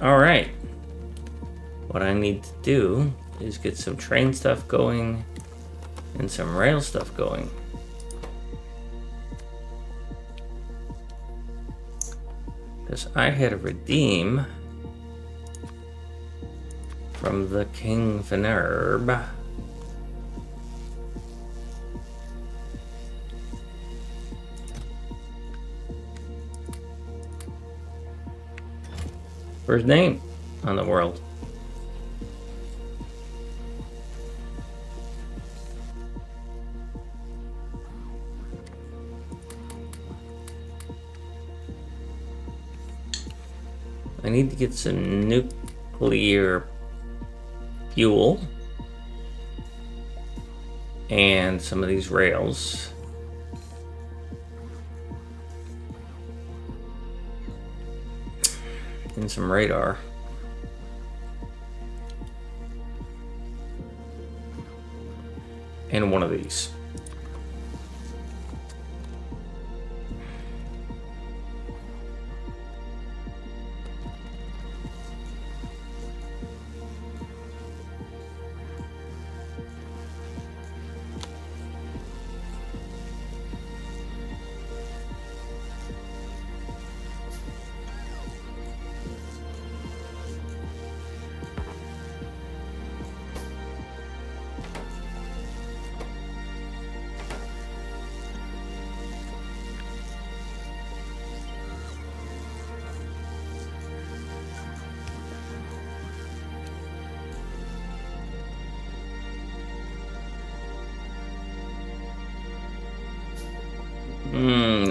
Alright. What I need to do is get some train stuff going and some rail stuff going. Because I had to redeem from the King Venerb. For his name on the world. I need to get some nuclear fuel and some of these rails. And some radar. And one of these.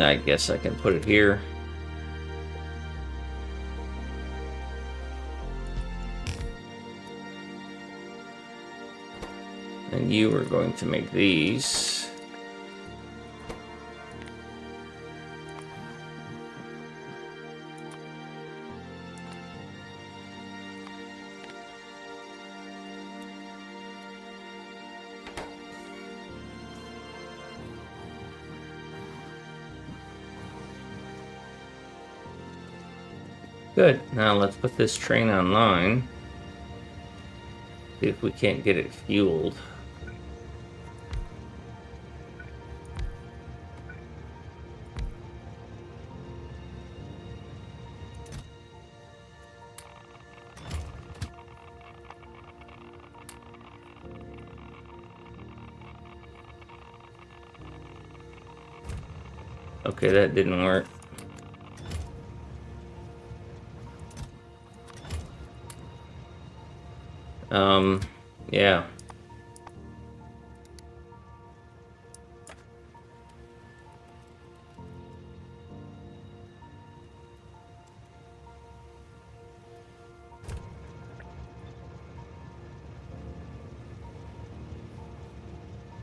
I guess I can put it here. And you are going to make these. Good. Now let's put this train online. See if we can't get it fueled. Okay, that didn't work. Yeah.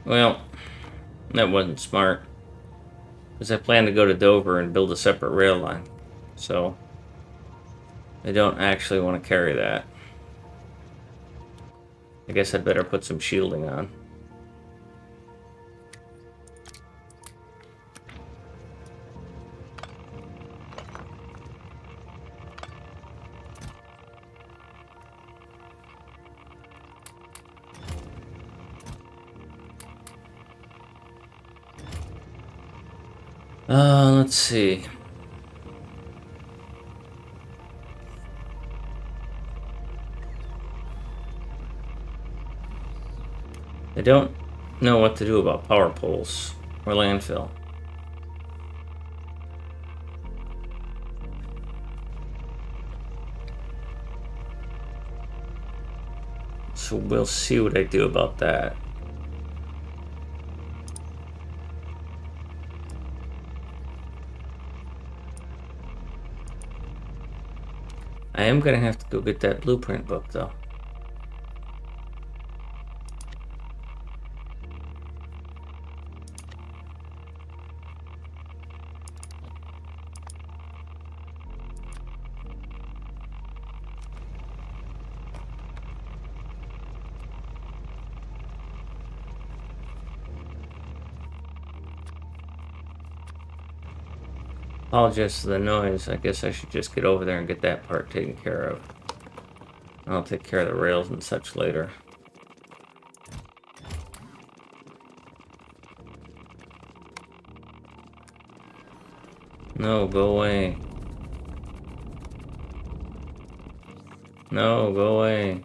Well, that wasn't smart. Because I plan to go to Dover and build a separate rail line. So, I don't actually want to carry that. I guess I'd better put some shielding on. Let's see. I don't know what to do about power poles or landfill. So we'll see what I do about that. I am gonna have to go get that blueprint book though. Apologize for the noise. I guess I should just get over there and get that part taken care of. I'll take care of the rails and such later. No, go away. No, go away.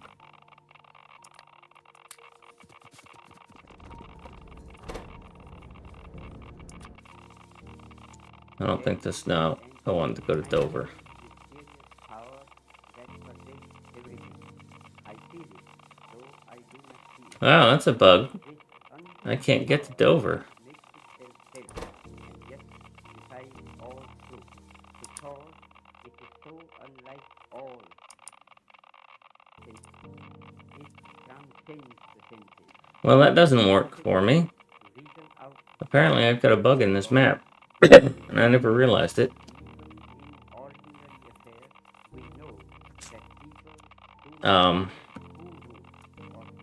I don't think this now. I wanted to go to Dover. Wow, that's a bug. I can't get to Dover. Well, that doesn't work for me. Apparently, I've got a bug in this map. And I never realized it.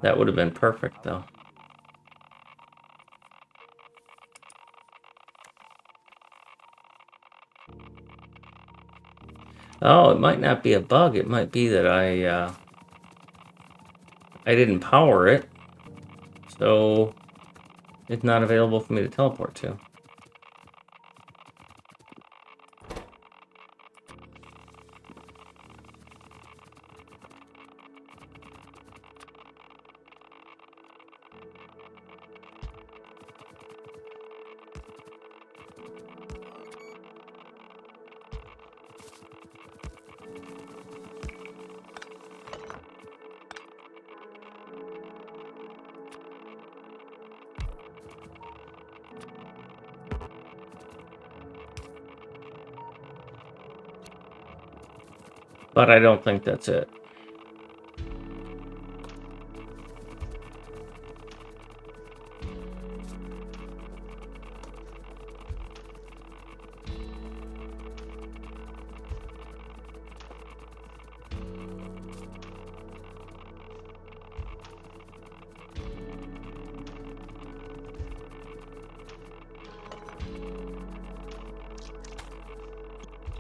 That would have been perfect, though. Oh, it might not be a bug. It might be that I didn't power it. So, it's not available for me to teleport to. But I don't think that's it.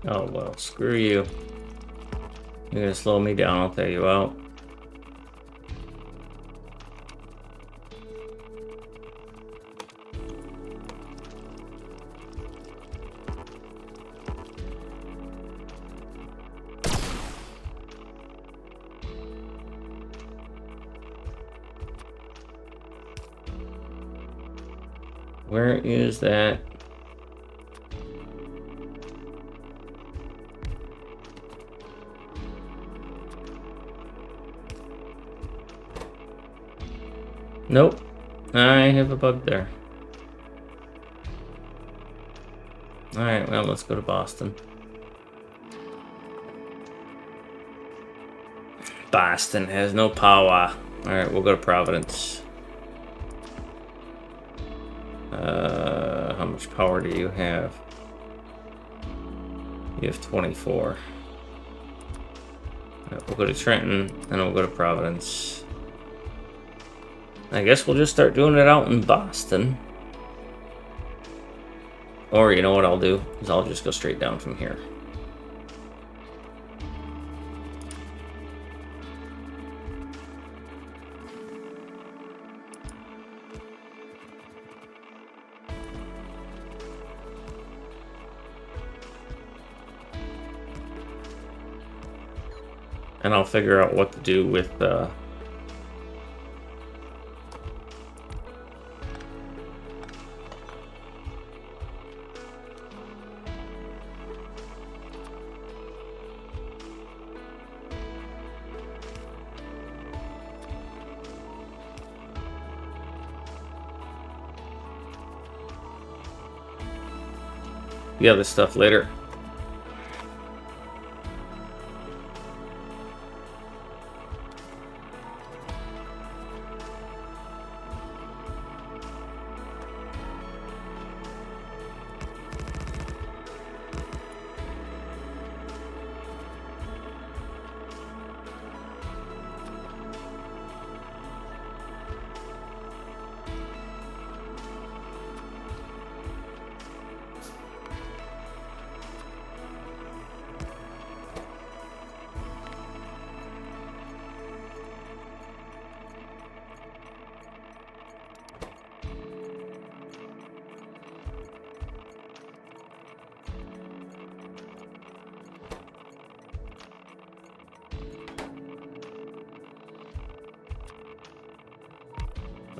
Oh, well, screw you. You're gonna slow me down, I'll tell you out. Where is that? Nope. I have a bug there. Alright, well, let's go to Boston. Boston has no power. Alright, we'll go to Providence. How much power do you have? You have 24. Alright, we'll go to Trenton, and we'll go to Providence. I guess we'll just start doing it out in Boston. Or, you know what I'll do? Is I'll just go straight down from here. And I'll figure out what to do with the other stuff later.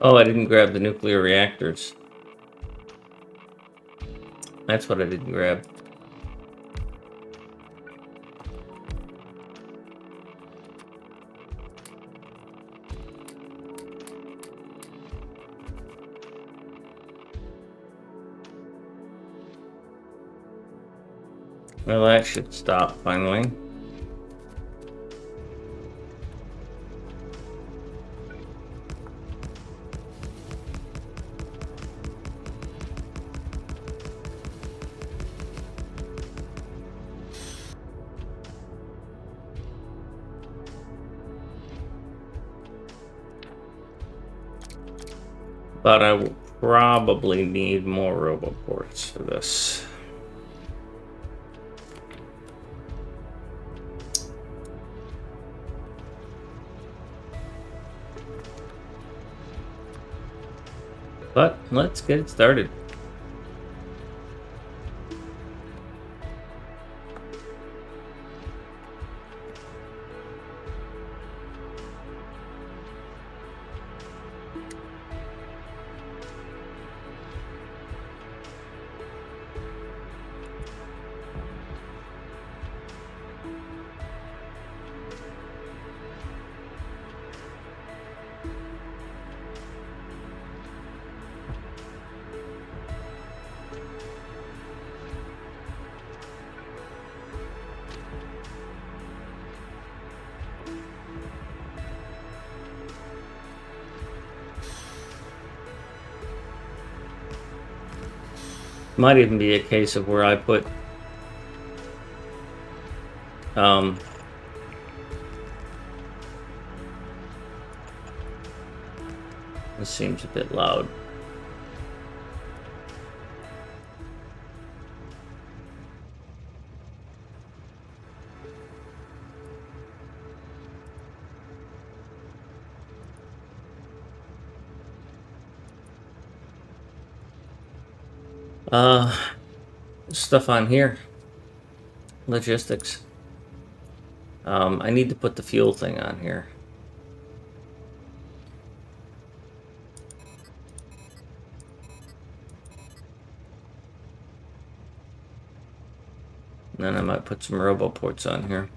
Oh, I didn't grab the nuclear reactors. That's what I didn't grab. Well, that should stop finally. But I will probably need more roboports for this. But let's get it started. Might even be a case of where I put this seems a bit loud. Stuff on here. Logistics. I need to put the fuel thing on here. And then I might put some roboports on here.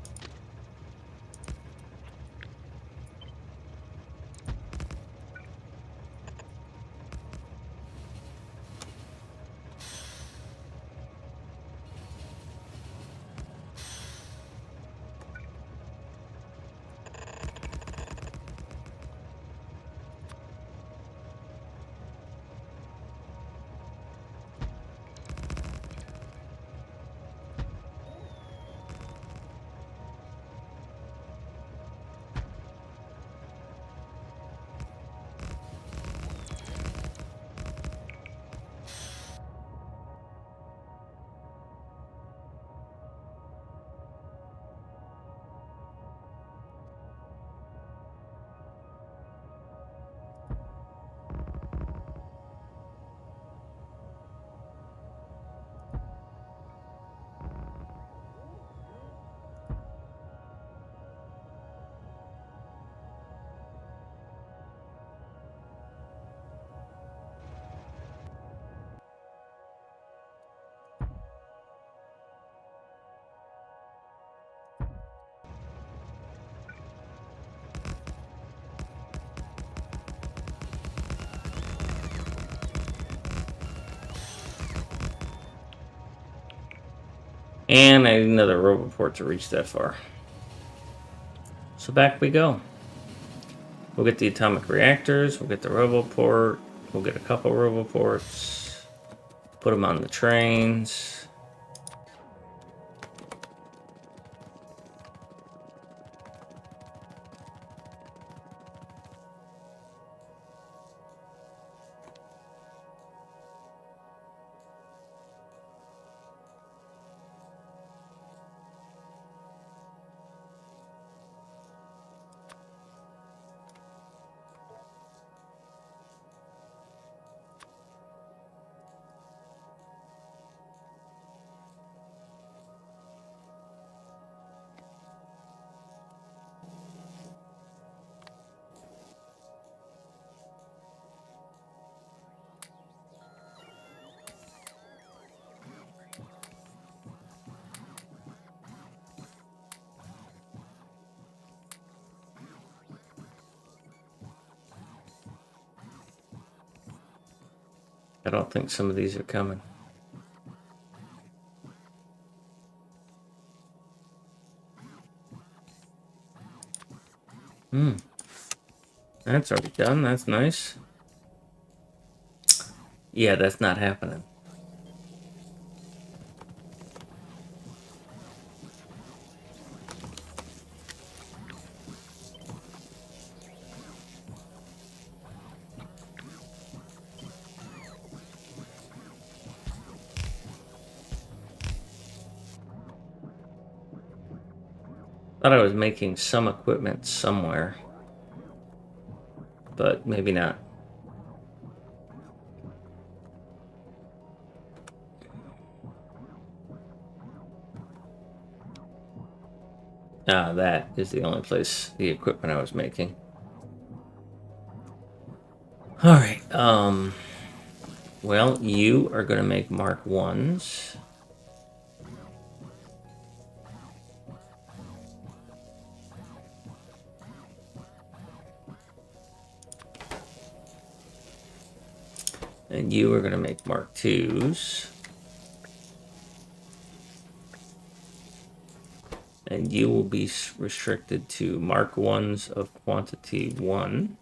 And I need another roboport to reach that far. So back we go. We'll get the atomic reactors, we'll get the roboport, we'll get a couple roboports, put them on the trains. I don't think some of these are coming. That's already done. That's nice. Yeah, that's not happening. Thought I was making some equipment somewhere, but maybe not. Ah, that is the only place the equipment I was making. All right. Well, you are going to make Mark 1s. And you are going to make Mark 2s. And you will be restricted to Mark 1s of quantity 1.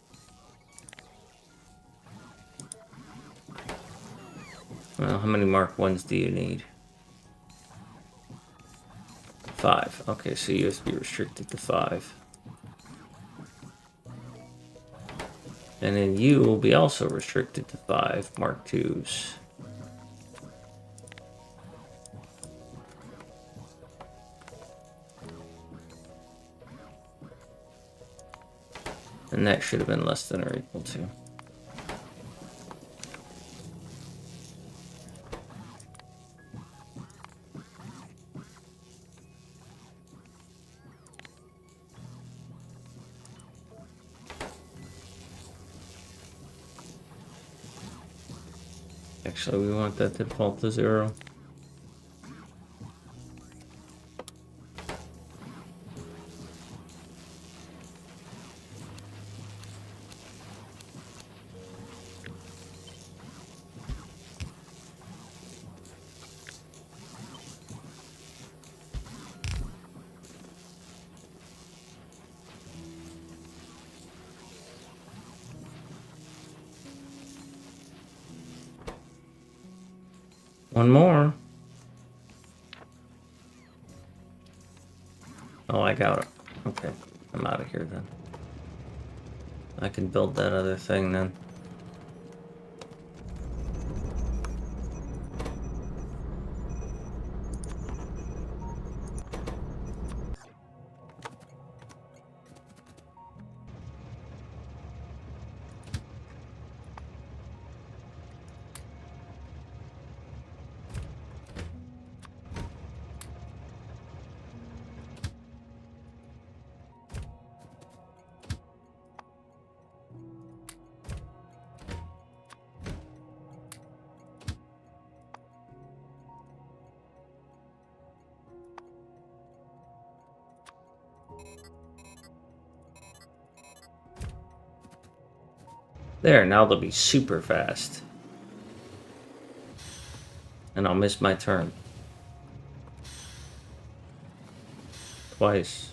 Well, how many Mark 1s do you need? 5. Okay, so you have to be restricted to 5. And then you will be also restricted to 5 Mark 2s. And that should have been less than or equal to. Actually, we want that to default to 0. One more. Oh, I got it. Okay, I'm out of here then. I can build that other thing then. There, now they'll be super fast. And I'll miss my turn. Twice.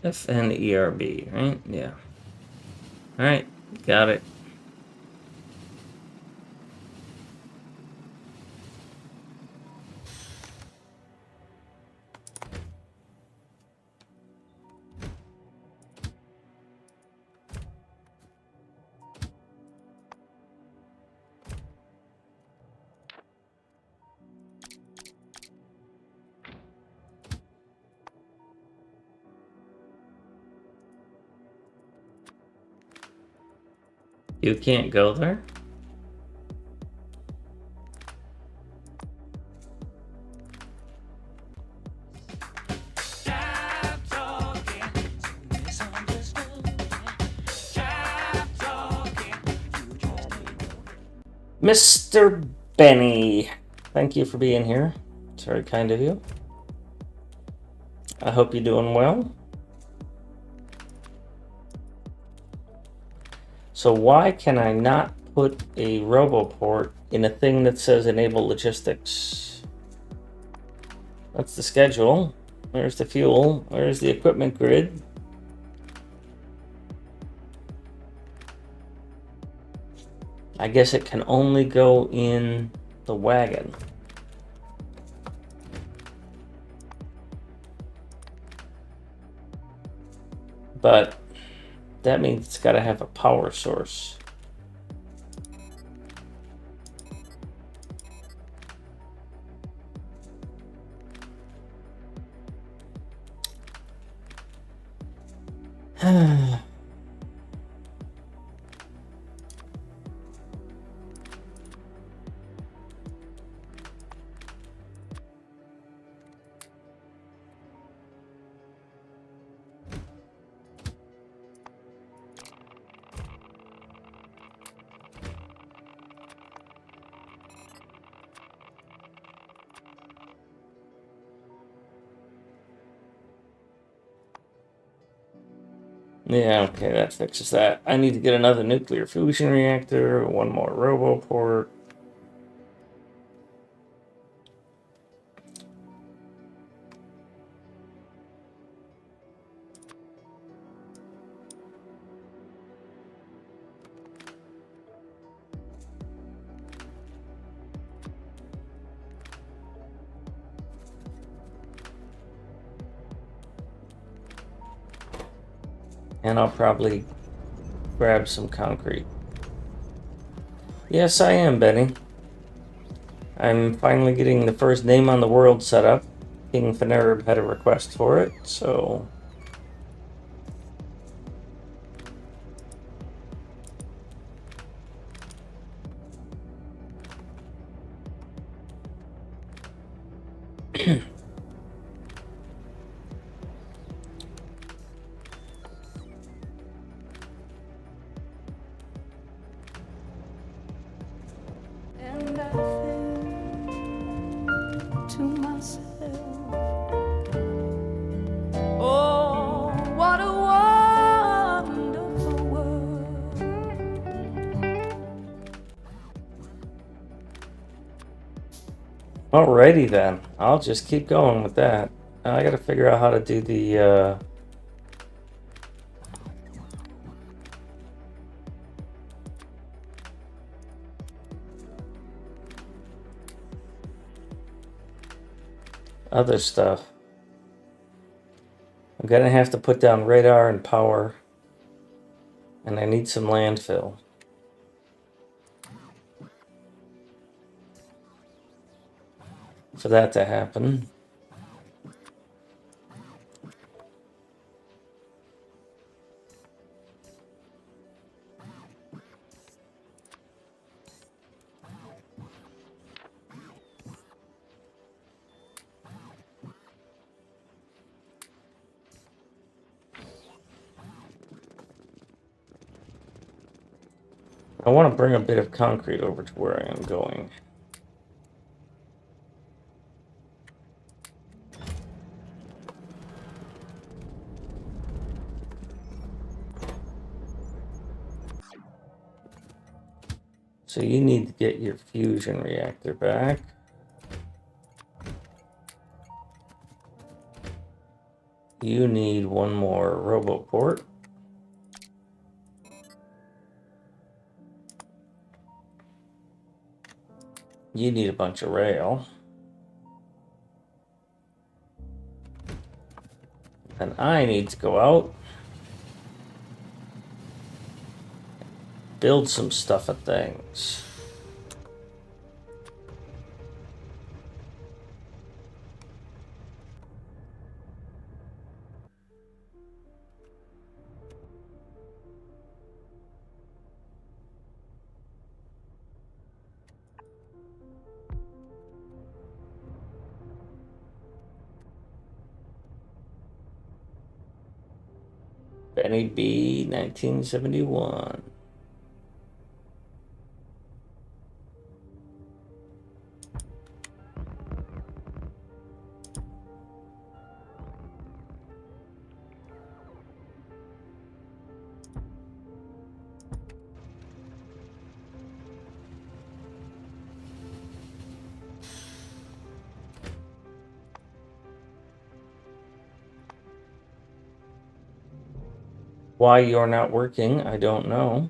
FNERB, right? Yeah. Alright, got it. You can't go there? Mr. Benny, thank you for being here. It's very kind of you. I hope you're doing well. So why can I not put a RoboPort in a thing that says enable logistics? That's the schedule. There's the fuel. There's the equipment grid. I guess it can only go in the wagon. But that means it's got to have a power source. Yeah, okay, that fixes that. I need to get another nuclear fusion reactor, one more RoboPort. And I'll probably grab some concrete. Yes, I am, Benny. I'm finally getting the first name on the world set up. King Fenerib had a request for it, so... And I think to myself, oh, what a wonderful world. Alrighty then. I'll just keep going with that. I gotta figure out how to do the, other stuff. I'm gonna have to put down radar and power. And I need some landfill. For that to happen. I want to bring a bit of concrete over to where I am going. So you need to get your fusion reactor back. You need one more RoboPort. You need a bunch of rail. And I need to go out, build some stuff and things. Benny B, 1971. Why you're not working, I don't know.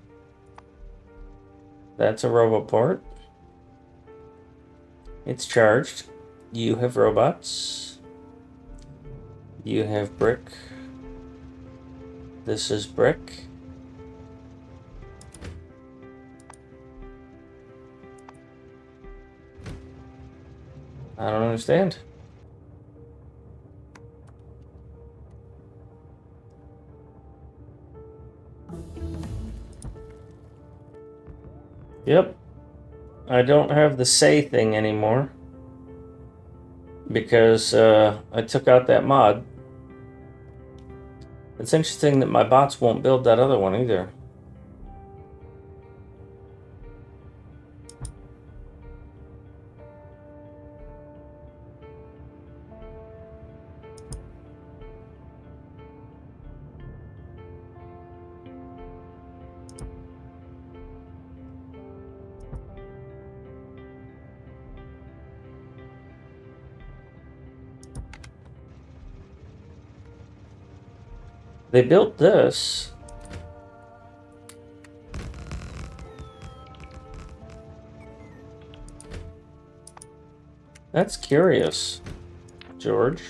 That's a roboport. It's charged. You have robots. You have brick. This is brick. I don't understand. Yep. I don't have the say thing anymore because I took out that mod. It's interesting that my bots won't build that other one either. They built this. That's curious, George.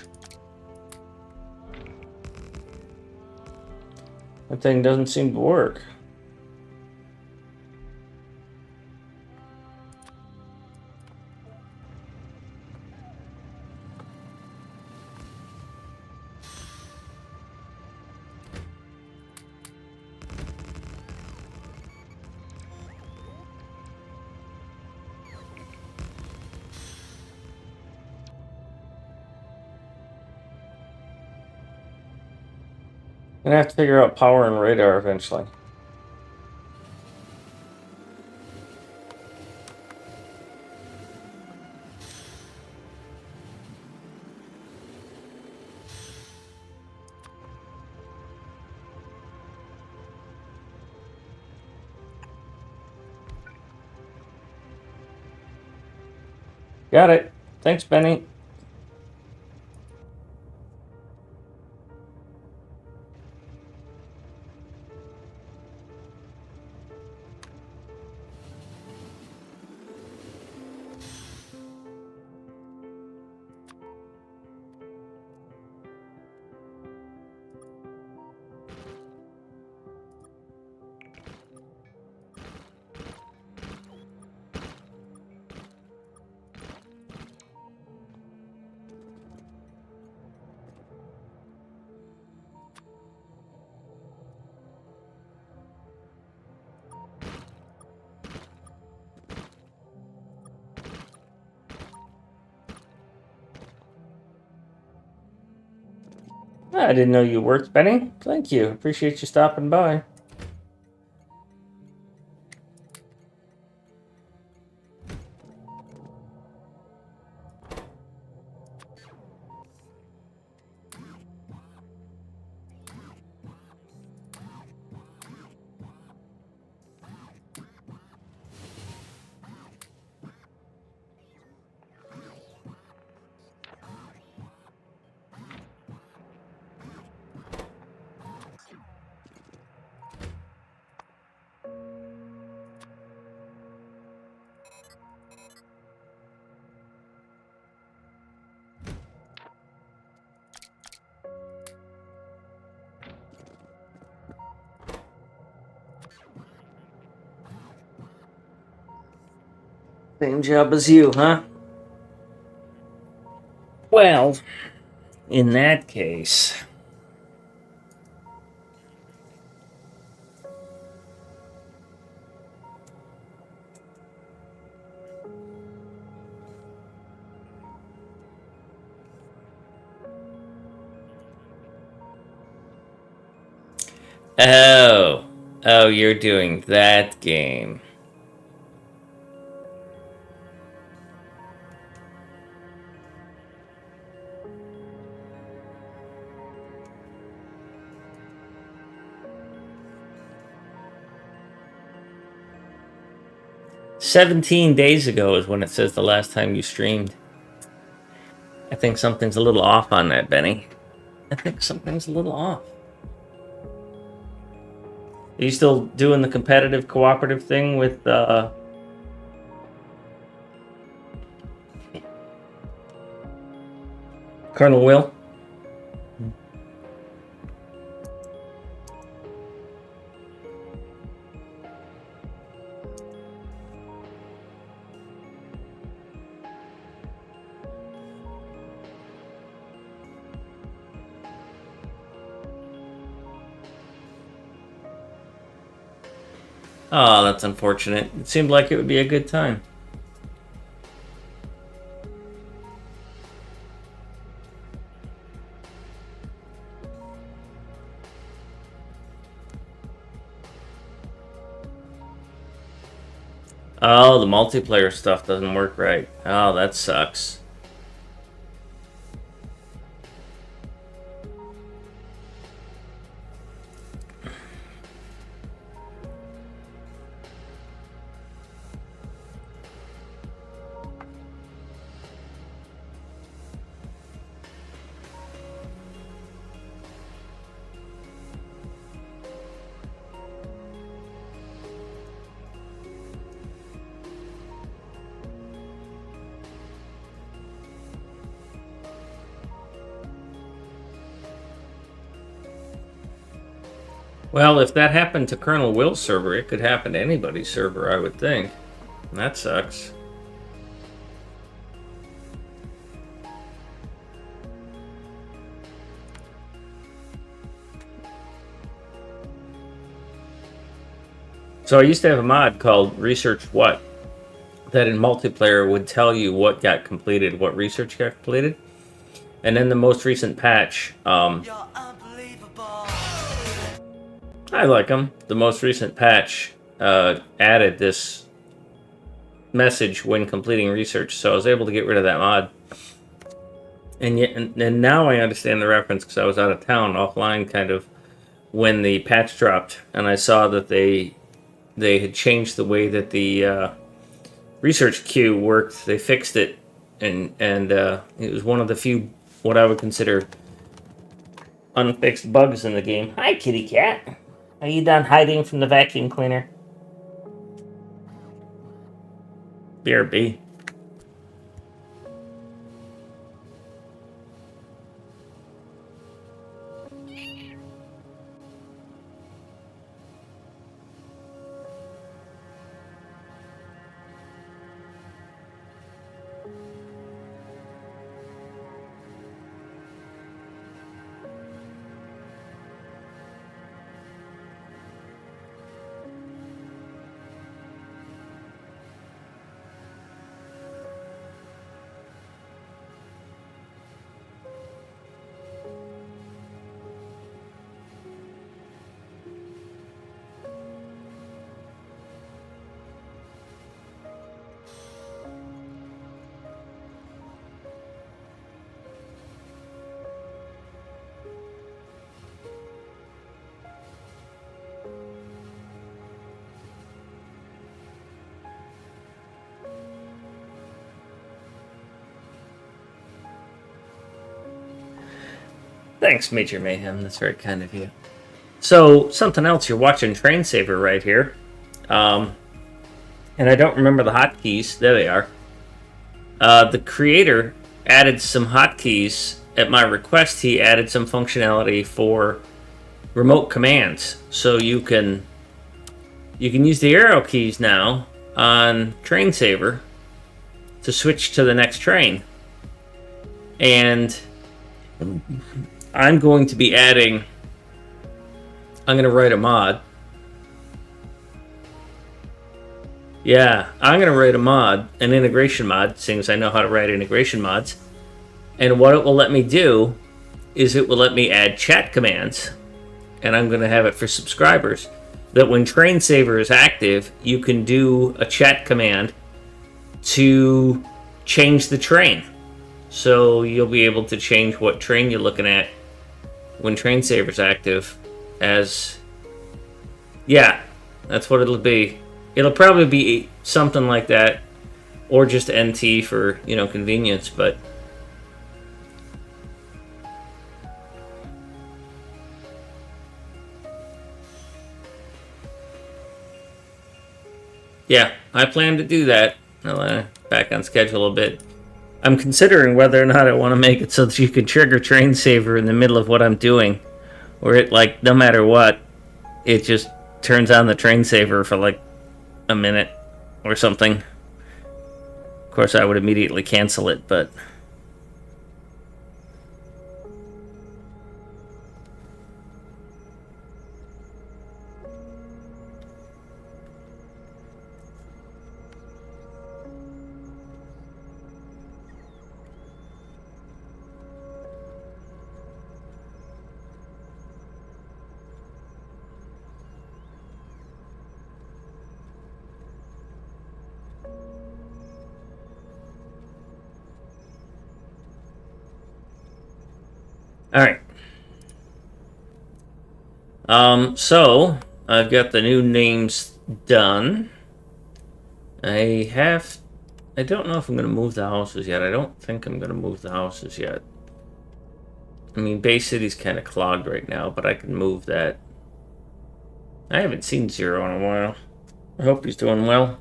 That thing doesn't seem to work. Gonna have to figure out power and radar eventually. Got it. Thanks, Benny. I didn't know you worked, Benny. Thank you. Appreciate you stopping by. Same job as you, huh? Well, in that case. Oh. Oh, you're doing that game. "17 days ago" is when it says the last time you streamed. I think something's a little off on that, Benny. I think something's a little off. Are you still doing the competitive cooperative thing with Colonel Will? Oh, that's unfortunate. It seemed like it would be a good time. Oh, the multiplayer stuff doesn't work right. Oh, that sucks. Well, if that happened to Colonel Will's server, it could happen to anybody's server, I would think. That sucks. So I used to have a mod called Research What, that in multiplayer would tell you what got completed, what research got completed. And in the most recent patch, You're unbelievable. I like them. The most recent patch added this message when completing research, so I was able to get rid of that mod. And yet, and now I understand the reference because I was out of town, offline, kind of when the patch dropped, and I saw that they had changed the way that the research queue worked. They fixed it, and it was one of the few what I would consider unfixed bugs in the game. Hi, kitty cat. Are you done hiding from the vacuum cleaner? BRB. Thanks, Major Mayhem. That's very kind of you. So, something else. You're watching Train Saver right here. And I don't remember the hotkeys. There they are. The creator added some hotkeys. At my request, he added some functionality for remote commands. So you can use the arrow keys now on Train Saver to switch to the next train. And I'm going to be adding... I'm going to write a mod. Yeah, I'm going to write a mod, an integration mod, seeing as I know how to write integration mods. And what it will let me do is it will let me add chat commands. And I'm going to have it for subscribers. That when Train Saver is active, you can do a chat command to change the train. So you'll be able to change what train you're looking at when Train Saver's active as... Yeah, that's what it'll be. It'll probably be something like that, or just NT for, you know, convenience, but... Yeah, I plan to do that. Back on schedule a bit. I'm considering whether or not I want to make it so that you can trigger train saver in the middle of what I'm doing. Where it, like, no matter what, it just turns on the train saver for, like, a minute or something. Of course, I would immediately cancel it, but... Alright. So, I've got the new names done. I don't know if I'm going to move the houses yet. I don't think I'm going to move the houses yet. I mean, Bay City's kind of clogged right now, but I can move that. I haven't seen Zero in a while. I hope he's doing well.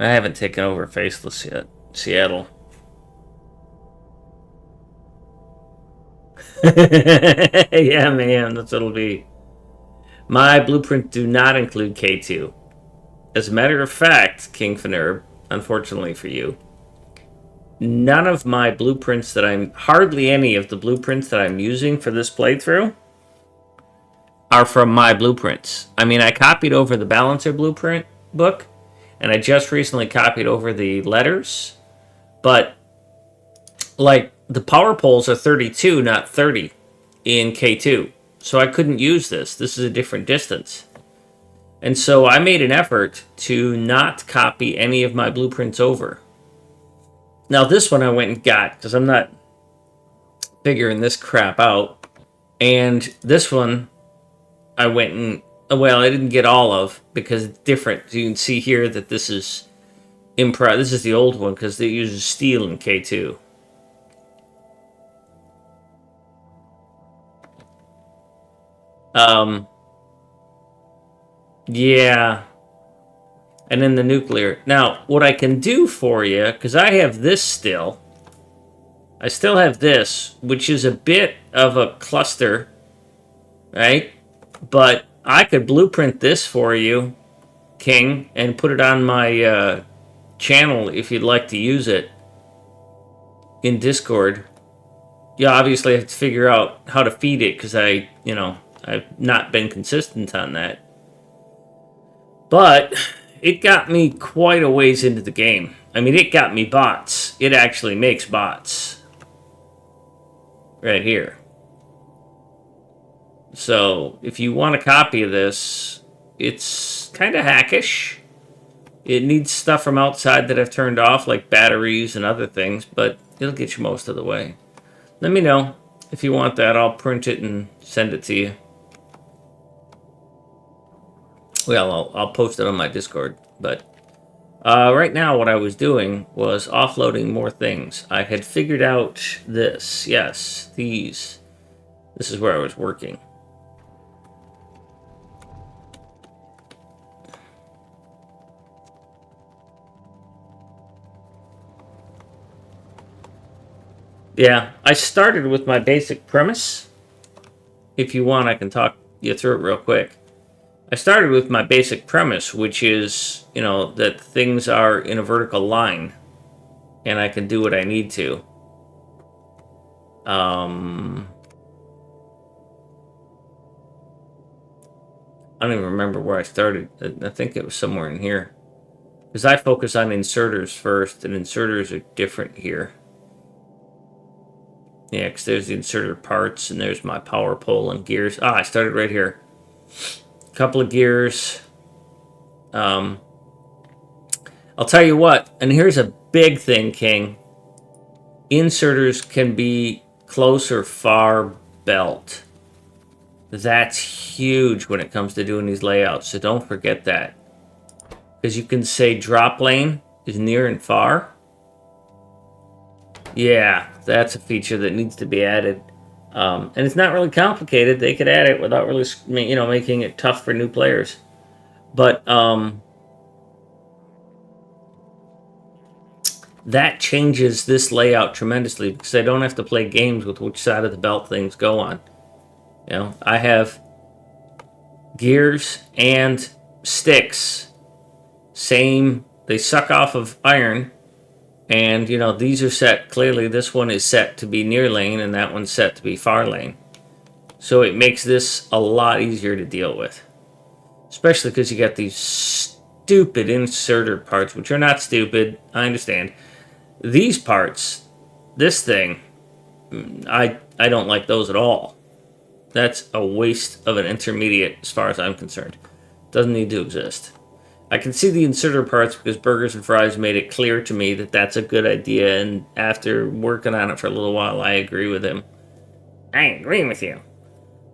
I haven't taken over Faceless yet. Seattle. Yeah, man, that's what it'll be. My blueprint do not include K2. As a matter of fact, King Finerb, unfortunately for you, none of my blueprints hardly any of the blueprints that I'm using for this playthrough are from my blueprints. I mean, I copied over the Balancer blueprint book, and I just recently copied over the letters, but, like, the power poles are 32, not 30 in K2. So I couldn't use this. This is a different distance. And so I made an effort to not copy any of my blueprints over. Now this one I went and got, because I'm not figuring this crap out. And this one I went and, well, I didn't get all of, because it's different. You can see here that this is this is the old one, because it uses steel in K2. Yeah. And then the nuclear. Now, what I can do for you, because I have this still. I still have this, which is a bit of a cluster, right? But I could blueprint this for you, King, and put it on my channel if you'd like to use it in Discord. You obviously have to figure out how to feed it, because I've not been consistent on that. But it got me quite a ways into the game. I mean, it got me bots. It actually makes bots. Right here. So, if you want a copy of this, it's kind of hackish. It needs stuff from outside that I've turned off, like batteries and other things, but it'll get you most of the way. Let me know if you want that. I'll print it and send it to you. Well, I'll post it on my Discord, but right now what I was doing was offloading more things. I had figured out this. Yes, these. This is where I was working. Yeah, I started with my basic premise. If you want, I can talk you through it real quick. I started with my basic premise, which is, that things are in a vertical line, and I can do what I need to. I don't even remember where I started. I think it was somewhere in here. Because I focus on inserters first, and inserters are different here. Yeah, because there's the inserter parts, and there's my power pole and gears. I started right here. Couple of gears. I'll tell you what, and here's a big thing, King. Inserters can be close or far belt. That's huge when it comes to doing these layouts, so don't forget that. Because you can say drop lane is near and far. Yeah, that's a feature that needs to be added. And it's not really complicated. They could add it without really, making it tough for new players. But that changes this layout tremendously because I don't have to play games with which side of the belt things go on. You know, I have gears and sticks, same, they suck off of iron, and you know, these are set, clearly this one is set to be near lane and that one's set to be far lane. So it makes this a lot easier to deal with. Especially because you got these stupid inserter parts, which are not stupid, I understand. These parts, this thing, I don't like those at all. That's a waste of an intermediate as far as I'm concerned. Doesn't need to exist. I can see the inserter parts because Burgers and Fries made it clear to me that that's a good idea, and after working on it for a little while, I agree with him. I agree with you.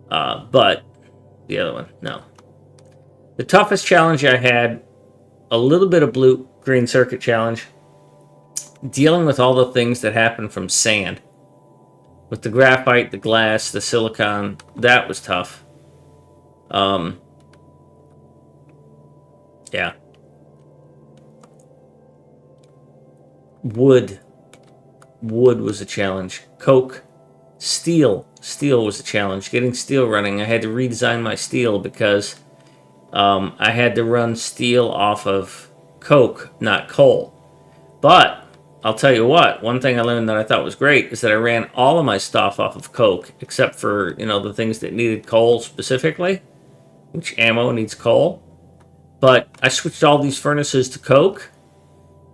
But the other one, no. The toughest challenge I had, a little bit of blue-green circuit challenge, dealing with all the things that happen from sand. With the graphite, the glass, the silicon, that was tough. Yeah. Wood was a challenge. Coke. Steel was a challenge. Getting steel running, I had to redesign my steel because I had to run steel off of coke, not coal. But I'll tell you what, one thing I learned that I thought was great is that I ran all of my stuff off of coke, except for, you know, the things that needed coal specifically, which ammo needs coal. But I switched all these furnaces to coke,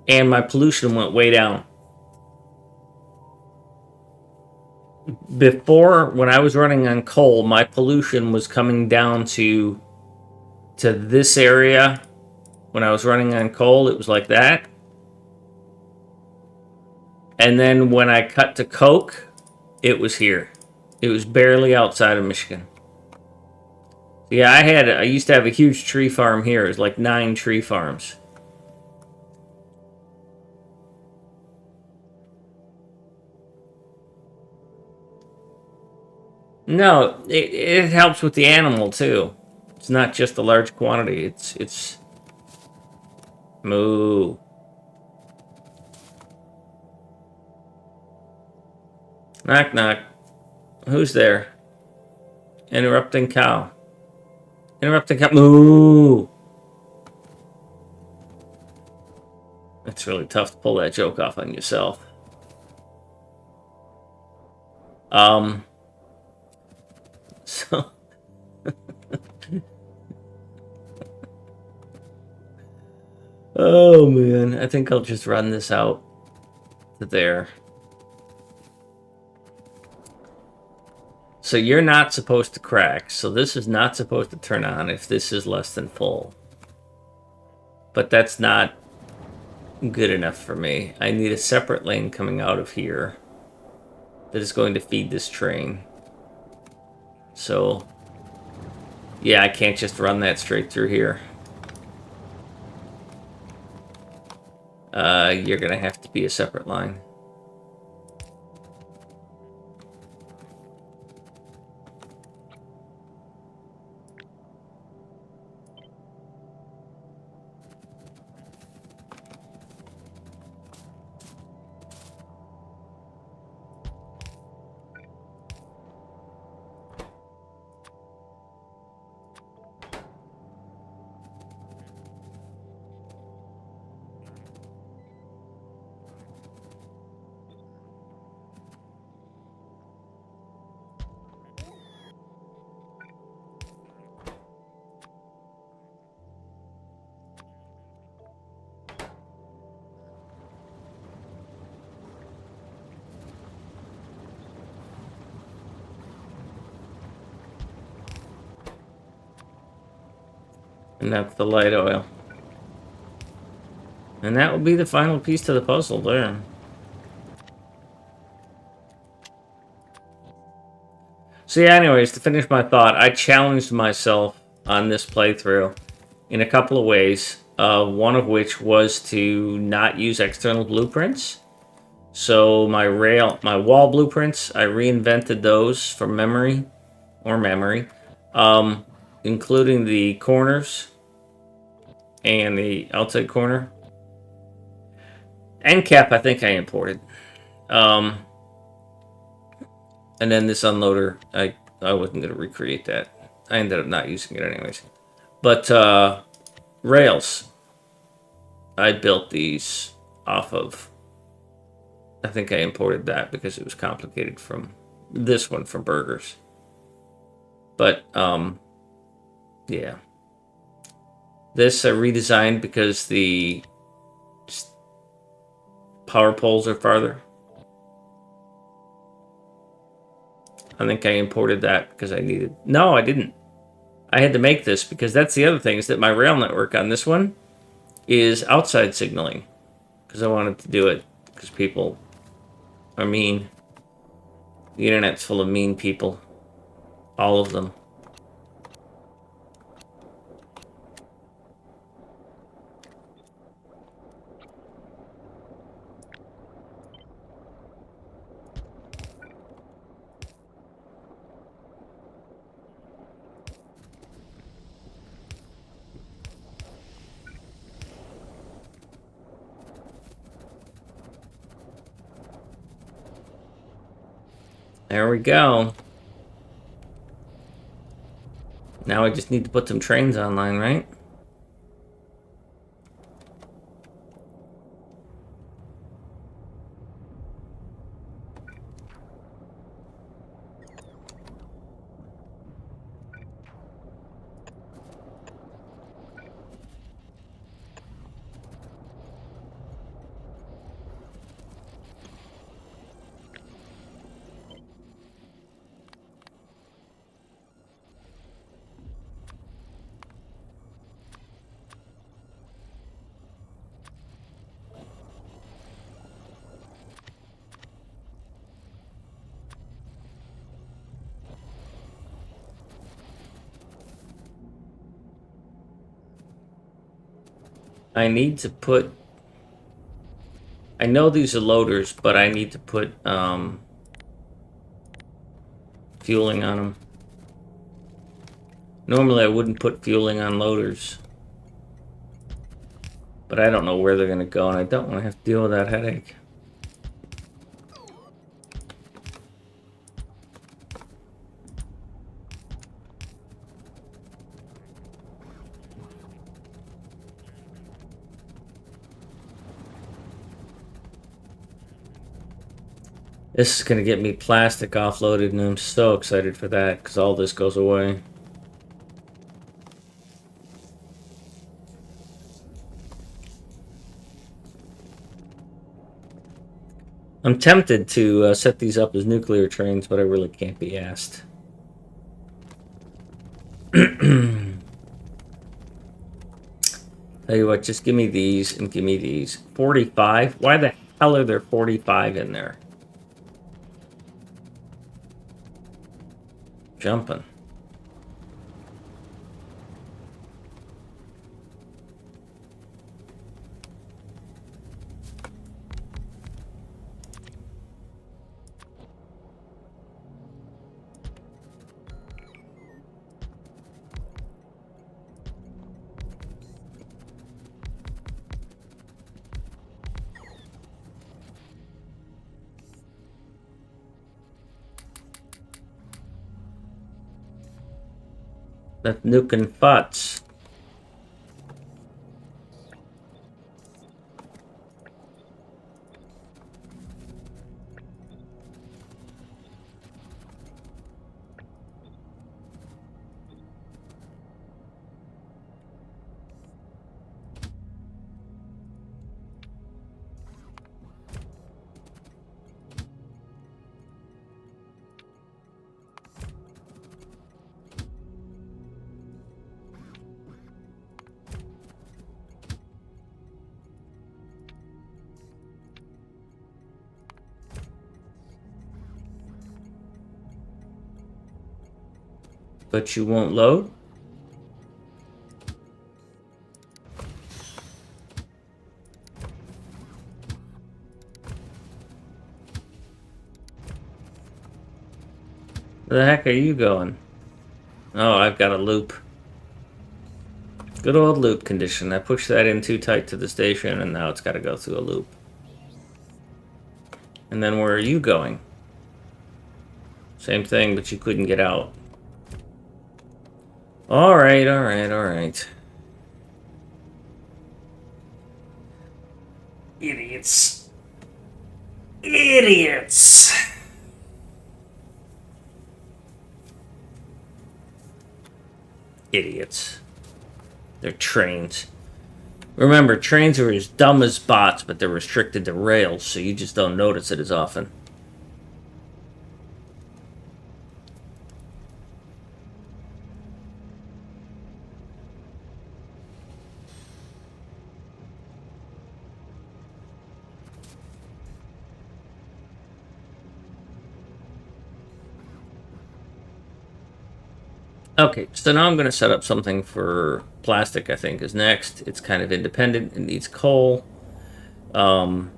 and my pollution went way down. Before, when I was running on coal, my pollution was coming down to this area. When I was running on coal, it was like that. And then when I cut to coke, it was here. It was barely outside of Michigan. Yeah, I used to have a huge tree farm here. It was like 9 tree farms. No, it helps with the animal too. It's not just a large quantity. It's moo. Knock knock. Who's there? Interrupting cow. Interrupting cow. Moo. It's really tough to pull that joke off on yourself. So oh man, I think I'll just run this out to there. So you're not supposed to crack, so this is not supposed to turn on if this is less than full. But that's not good enough for me. I need a separate lane coming out of here that is going to feed this train. So, yeah, I can't just run that straight through here. You're gonna have to be a separate line. And that's the light oil. And that will be the final piece to the puzzle there. So yeah, anyways, to finish my thought, I challenged myself on this playthrough in a couple of ways. One of which was to not use external blueprints. So my wall blueprints, I reinvented those from memory, including the corners and the outside corner. End cap, I think I imported. And then this unloader, I wasn't going to recreate that. I ended up not using it anyways. But rails, I built these off of. I think I imported that because it was complicated from this one from Burgers. But yeah, this I redesigned because the power poles are farther. I think I imported that because I needed... No, I didn't. I had to make this because that's the other thing, is that my rail network on this one is outside signaling. Because I wanted to do it because people are mean. The internet's full of mean people. All of them. There we go. Now I just need to put some trains online, right? I need to put... I know these are loaders, but I need to put fueling on them. Normally I wouldn't put fueling on loaders. But I don't know where they're going to go, and I don't want to have to deal with that headache. This is going to get me plastic offloaded, and I'm so excited for that, because all this goes away. I'm tempted to set these up as nuclear trains, but I really can't be asked. Tell you what, just give me these and give me these. 45? Why the hell are there 45 in there? Jumping. That nuking futs. But you won't load? Where the heck are you going? Oh, I've got a loop. Good old loop condition. I pushed that in too tight to the station, and now it's got to go through a loop. And then where are you going? Same thing, but you couldn't get out. Alright, alright, alright. Idiots. Idiots! Idiots. They're trains. Remember, trains are as dumb as bots, but they're restricted to rails, so you just don't notice it as often. Okay, so now I'm going to set up something for plastic, I think, is next. It's kind of independent. It needs coal. And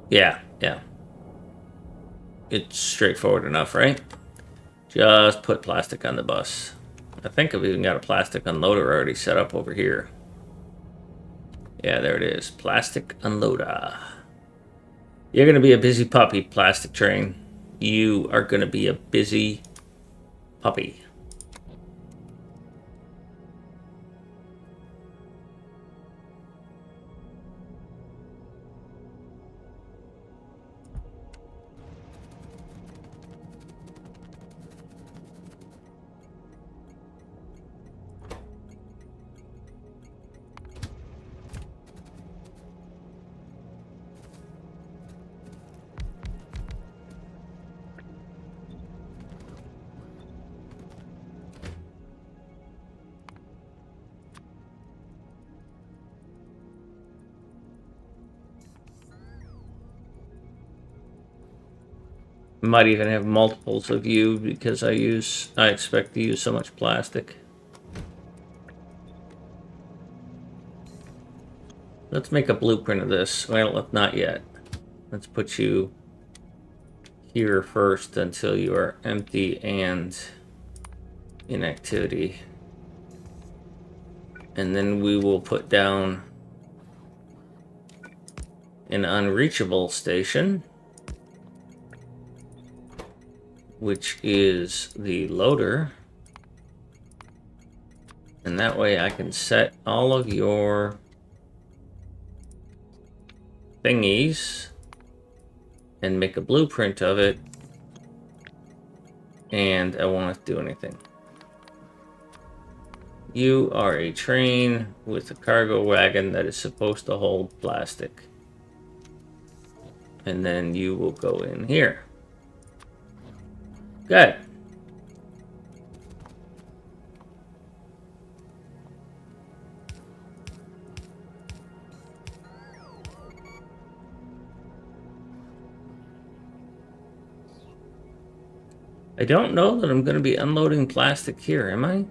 yeah. It's straightforward enough, right? Just put plastic on the bus. I think I've even got a plastic unloader already set up over here. Yeah, there it is. Plastic unloader. You're going to be a busy puppy, plastic train. You are going to be a busy puppy. Might even have multiples of you because I expect to use so much plastic. Let's make a blueprint of this. Well, not yet. Let's put you here first until you are empty and in activity. And then we will put down an unreachable station, which is the loader. And that way I can set all of your thingies and make a blueprint of it. And I won't do anything. You are a train with a cargo wagon that is supposed to hold plastic. And then you will go in here. Good. I don't know that I'm going to be unloading plastic here, am I?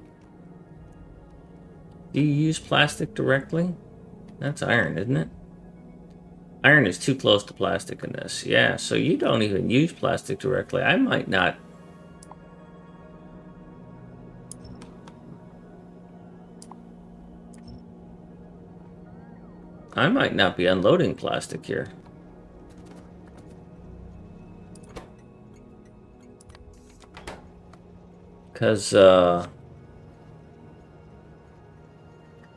Do you use plastic directly? That's iron, isn't it? Iron is too close to plastic in this. Yeah, so you don't even use plastic directly. I might not. I might not be unloading plastic here. Because,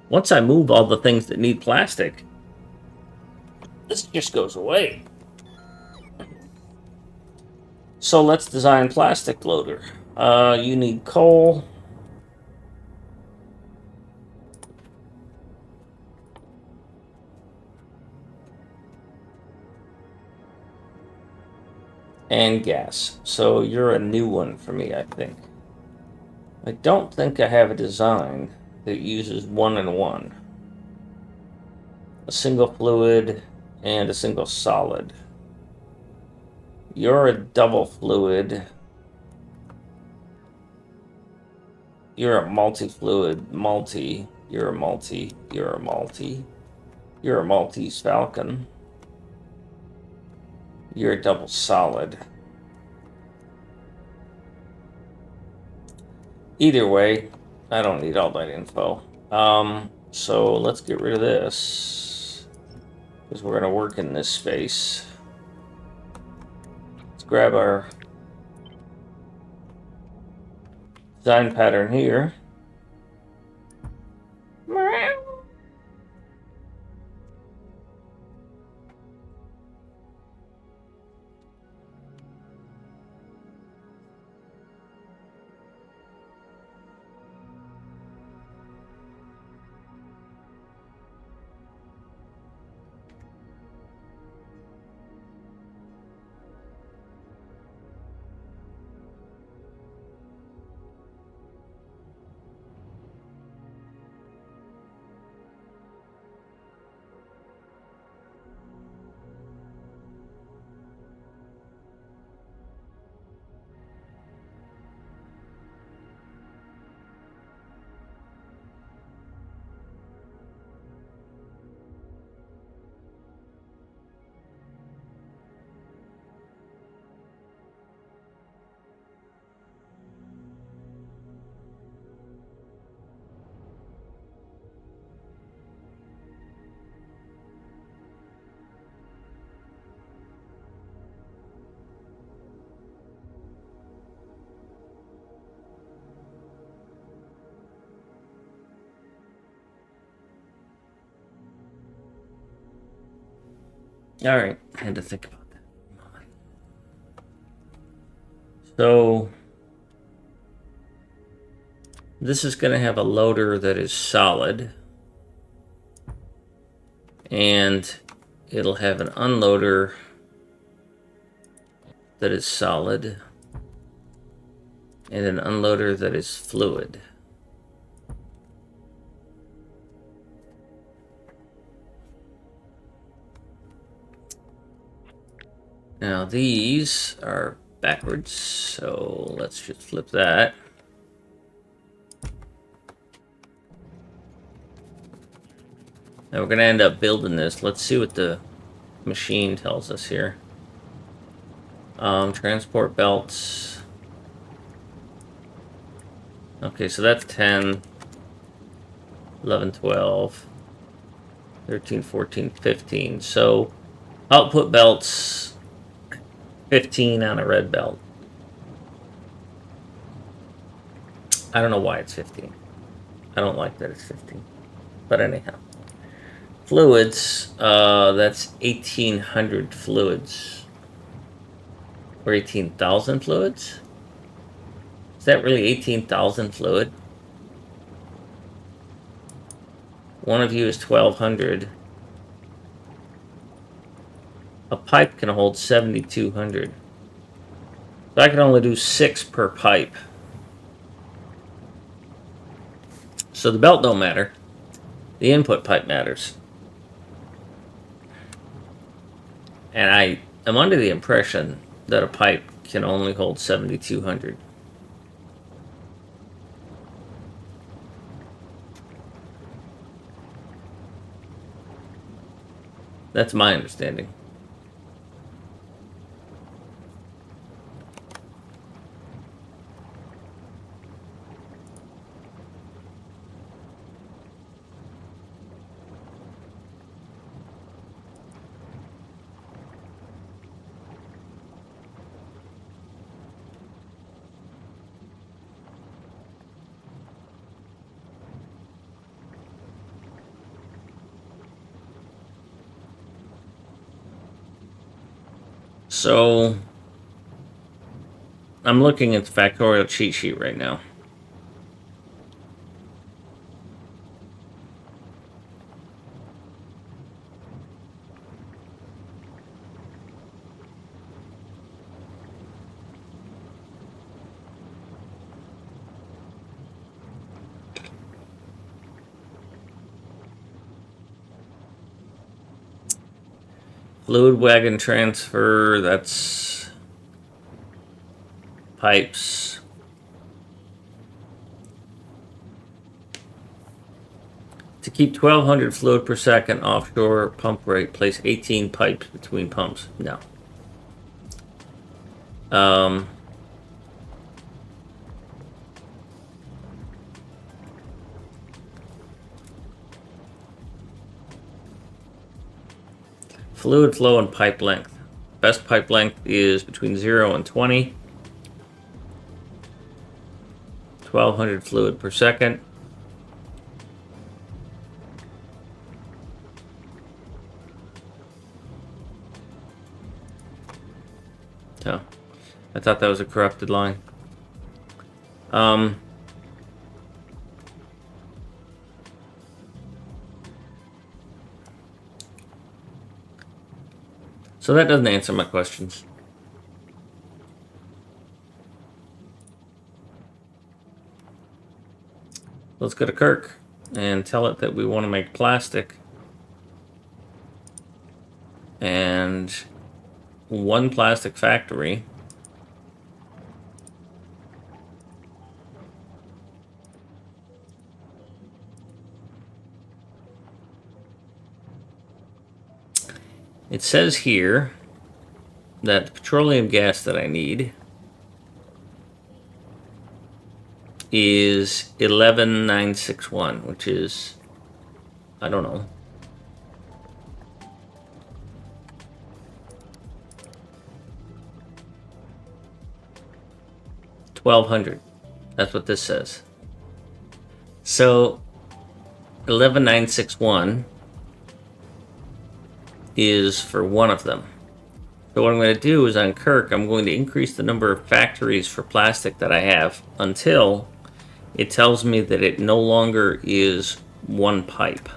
once I move all the things that need plastic, this just goes away. So let's design plastic loader. You need coal. And gas. So you're a new one for me, I think. I don't think I have a design that uses 1 and 1. A single fluid and a single solid. You're a double fluid. You're a multi-fluid, multi. You're a multi. You're a multi. You're a Maltese Falcon. You're a double solid. Either way, I don't need all that info. So let's get rid of this. because we're going to work in this space. Let's grab our design pattern here. All right, I had to think about that for a moment. So this is going to have a loader that is solid, and it'll have an unloader that is solid, and an unloader that is fluid. Now these are backwards, so let's just flip that. Now we're going to end up building this. Let's see what the machine tells us here. Transport belts. Okay, so that's 10, 11, 12, 13, 14, 15. So output belts, 15 on a red belt. I don't know why it's 15. I don't like that it's 15. But anyhow. Fluids, that's 1,800 fluids. Or 18,000 fluids? Is that really 18,000 fluid? One of you is 1,200. A pipe can hold 7,200. So I can only do 6 per pipe. So the belt don't matter. The input pipe matters. And I am under the impression that a pipe can only hold 7,200. That's my understanding. So I'm looking at the Factorio cheat sheet right now. Fluid wagon transfer, that's pipes. To keep 1,200 fluid per second offshore pump rate, place 18 pipes between pumps. No. Fluid flow and pipe length. Best pipe length is between 0 and 20. 1200 fluid per second. Oh, I thought that was a corrupted line. So that doesn't answer my questions. Let's go to Kirk and tell it that we want to make plastic. And one plastic factory. It says here that the petroleum gas that I need is 11961, which is, I don't know, $1,200. That's what this says. So 11961 is for one of them. So what I'm going to do is on Kirk, I'm going to increase the number of factories for plastic that I have until it tells me that it no longer is one pipe.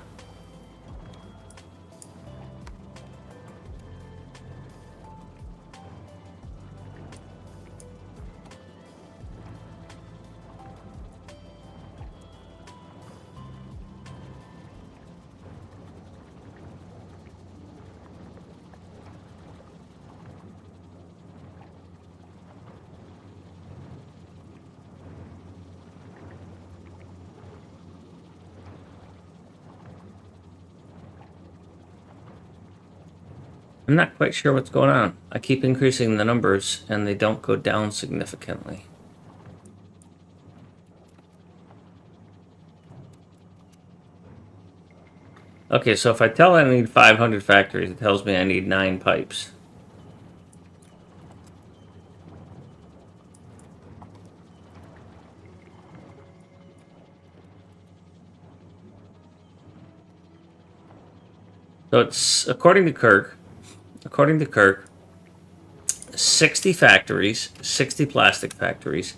I'm not quite sure what's going on. I keep increasing the numbers and they don't go down significantly. Okay, so if I tell it I need 500 factories, it tells me I need 9 pipes. So it's, according to Kirk, 60 factories, 60 plastic factories,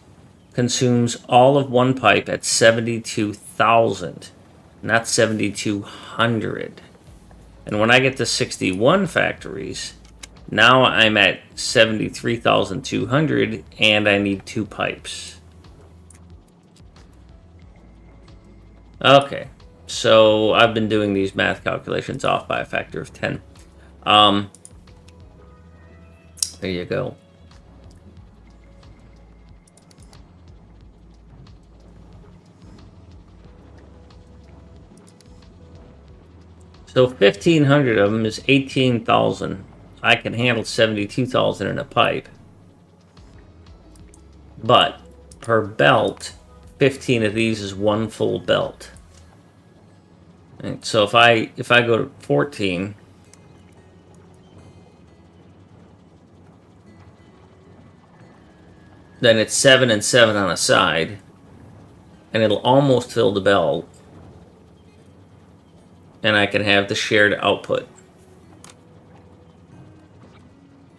consumes all of one pipe at 72,000, not 7,200. And when I get to 61 factories, now I'm at 73,200 and I need 2 pipes. Okay, so I've been doing these math calculations off by a factor of 10. There you go. So 1,500 of them is 18,000. I can handle 72,000 in a pipe. But per belt, 15 of these is one full belt. And so if I go to 14, then it's 7 and 7 on a side, and it'll almost fill the belt, and I can have the shared output.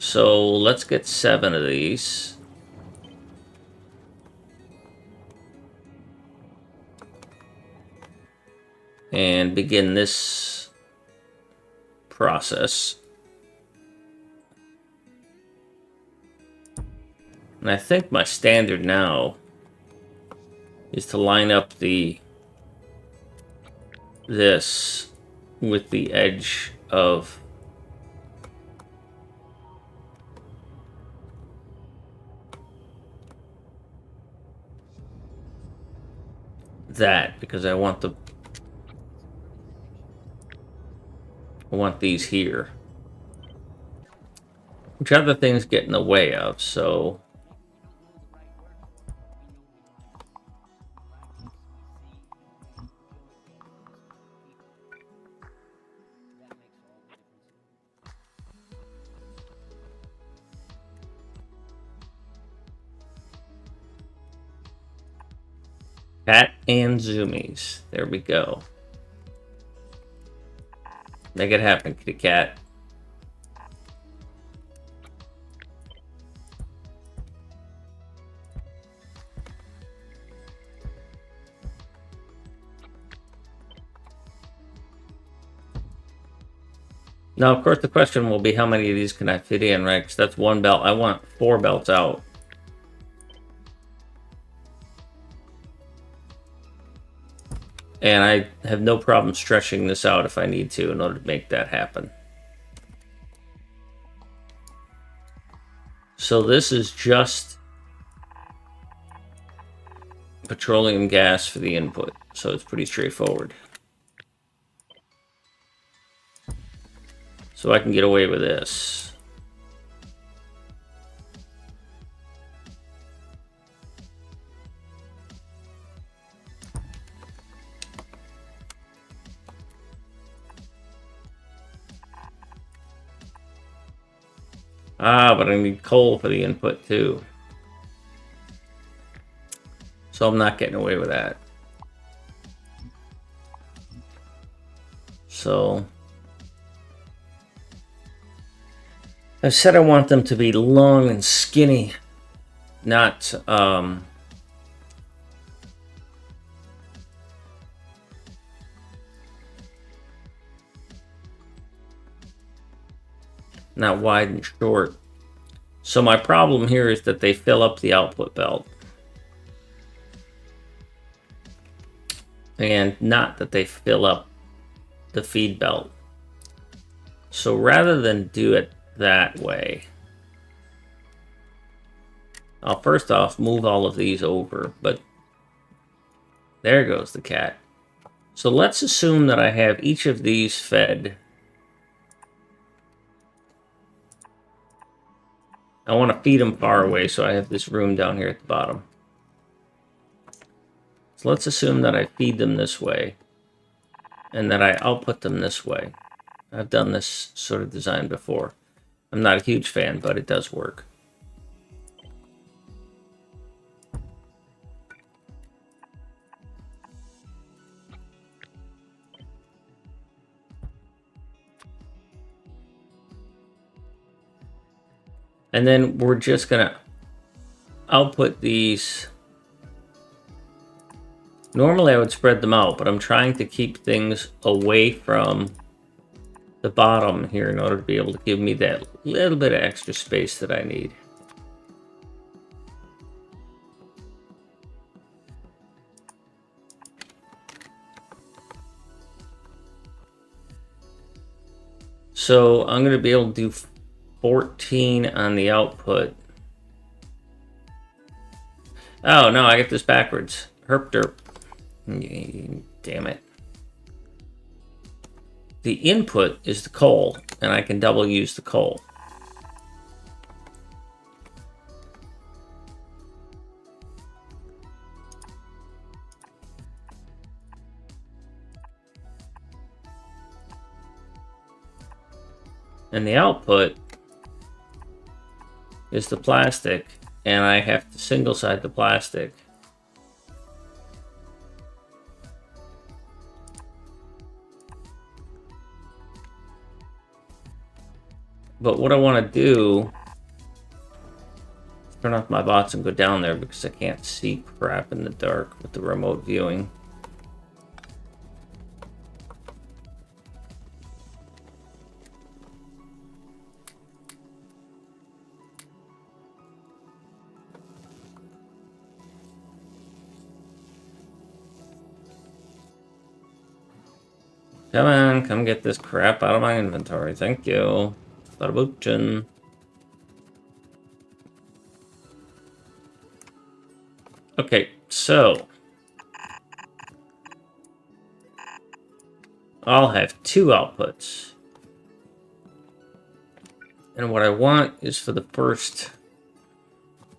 So let's get 7 of these. And begin this process. And I think my standard now is to line up this with the edge of that, because I want these here, which other things get in the way of. So and zoomies. There we go. Make it happen, kitty cat. Now, of course, the question will be how many of these can I fit in, right? Because that's one belt. I want 4 belts out. And I have no problem stretching this out if I need to in order to make that happen. So this is just petroleum gas for the input. So it's pretty straightforward. So I can get away with this. Ah, but I need coal for the input too. So I'm not getting away with that. So I said I want them to be long and skinny, not not wide and short. So my problem here is that they fill up the output belt. And not that they fill up the feed belt. So rather than do it that way, I'll first off move all of these over, but there goes the cat. So let's assume that I have each of these fed. I want to feed them far away, so I have this room down here at the bottom. So let's assume that I feed them this way, and that I output them this way. I've done this sort of design before. I'm not a huge fan, but it does work. And then we're just going to output these. Normally I would spread them out, but I'm trying to keep things away from the bottom here in order to be able to give me that little bit of extra space that I need. So I'm going to be able to do 14 on the output. Oh no, I get this backwards. Herp derp. Damn it. The input is the coal, and I can double use the coal. And the output is the plastic, and I have to single side the plastic. But what I want to do is turn off my bots and go down there because I can't see crap in the dark with the remote viewing. Come on, come get this crap out of my inventory. Thank you. Bada Okay, so I'll have 2 outputs. And what I want is for the first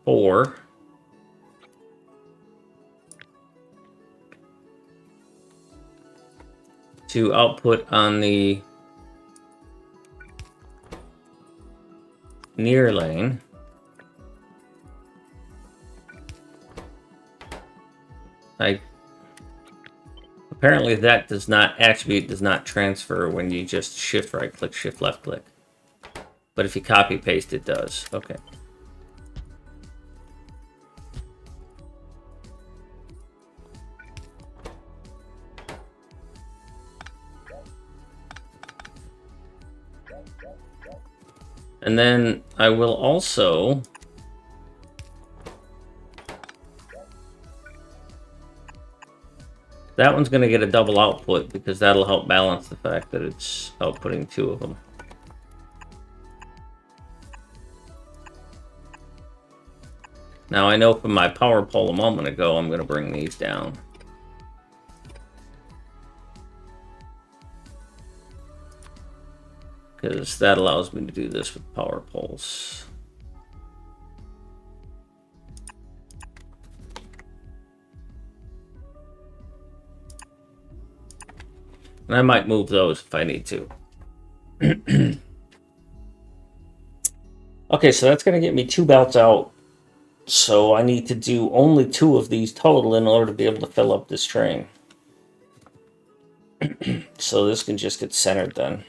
4 to output on the near lane. Apparently that attribute does not transfer when you just shift right click, shift left click. But if you copy paste, it does. Okay. And then I will also that one's going to get a double output because that'll help balance the fact that it's outputting 2 of them. Now I know from my power pole a moment ago, I'm going to bring these down. Because that allows me to do this with power poles. And I might move those if I need to. Okay, so that's going to get me 2 belts out. So I need to do only 2 of these total in order to be able to fill up this train. So this can just get centered then.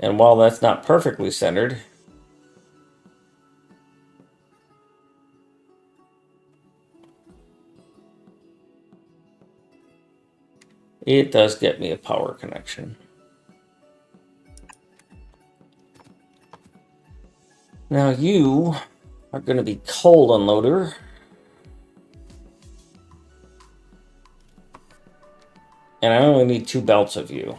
And while that's not perfectly centered, it does get me a power connection. Now you are going to be cold unloader. And I only need 2 belts of you.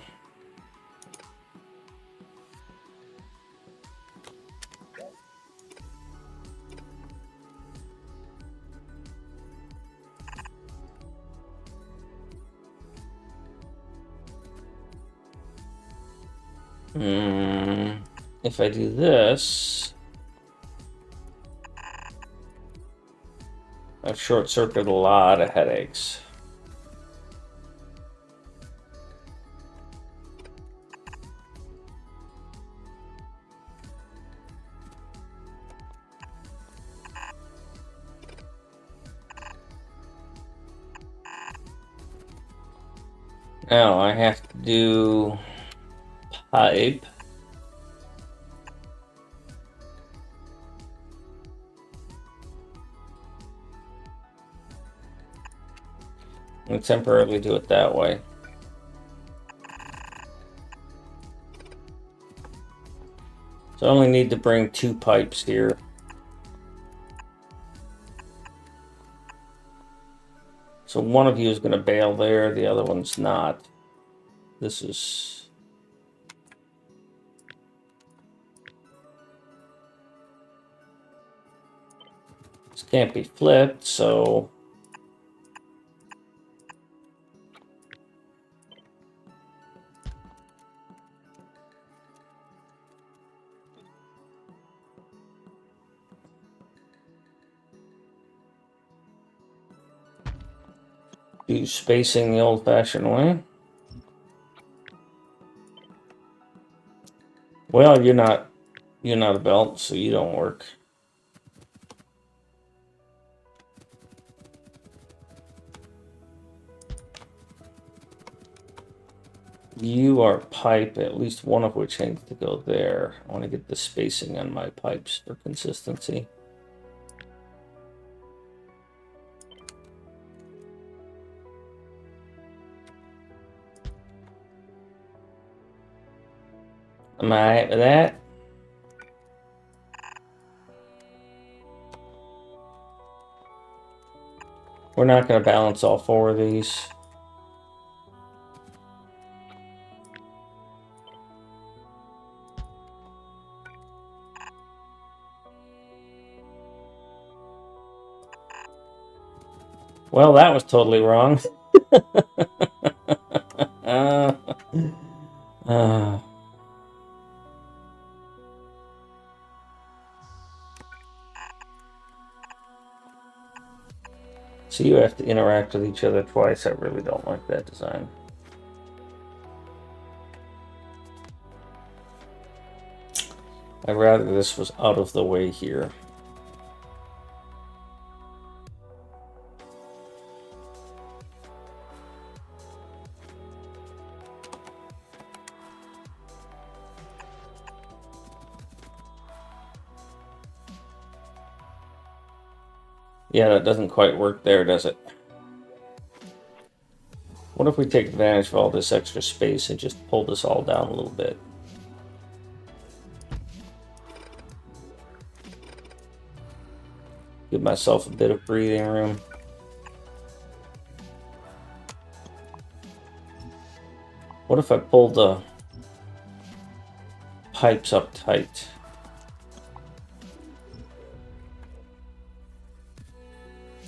If I do this, I've short-circuited a lot of headaches. Now I have to do pipe. And temporarily do it that way. So I only need to bring 2 pipes here. So one of you is going to bail there, the other one's not. This can't be flipped, so do spacing the old-fashioned way. Well, you're not a belt, so you don't work. You are pipe, at least one of which needs to go there. I want to get the spacing on my pipes for consistency. Am I right with that? We're not going to balance all 4 of these. Well, that was totally wrong. So you have to interact with each other twice. I really don't like that design. I'd rather this was out of the way here. Yeah, that doesn't quite work there, does it? What if we take advantage of all this extra space and just pull this all down a little bit? Give myself a bit of breathing room. What if I pull the pipes up tight?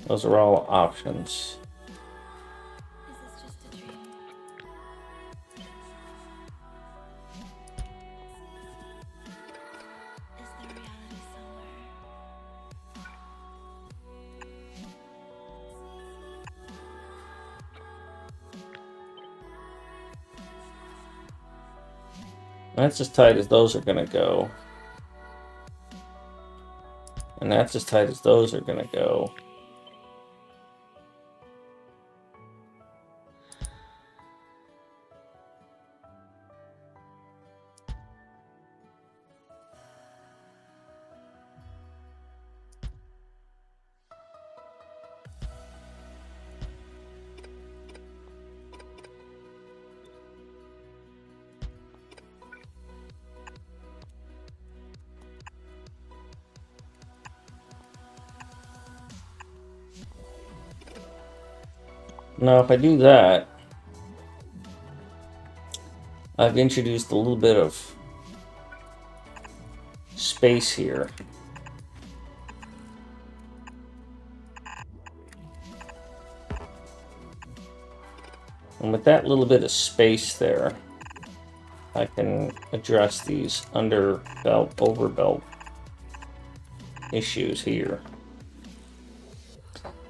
Those are all options. Is this just a dream? Is there reality somewhere? That's as tight as those are gonna go. And that's as tight as those are gonna go. Now, if I do that, I've introduced a little bit of space here. And with that little bit of space there, I can address these underbelt, overbelt issues here.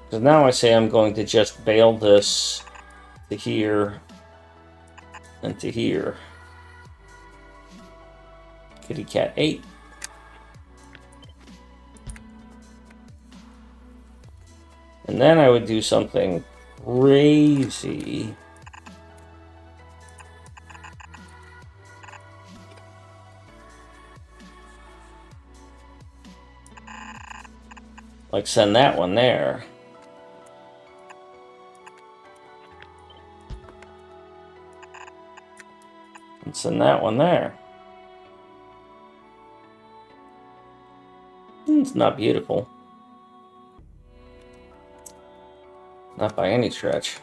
Because now I say I'm going to just bail this to here and to here. Kitty cat 8. And then I would do something crazy. Like send that one there. And send that one there. It's not beautiful. Not by any stretch.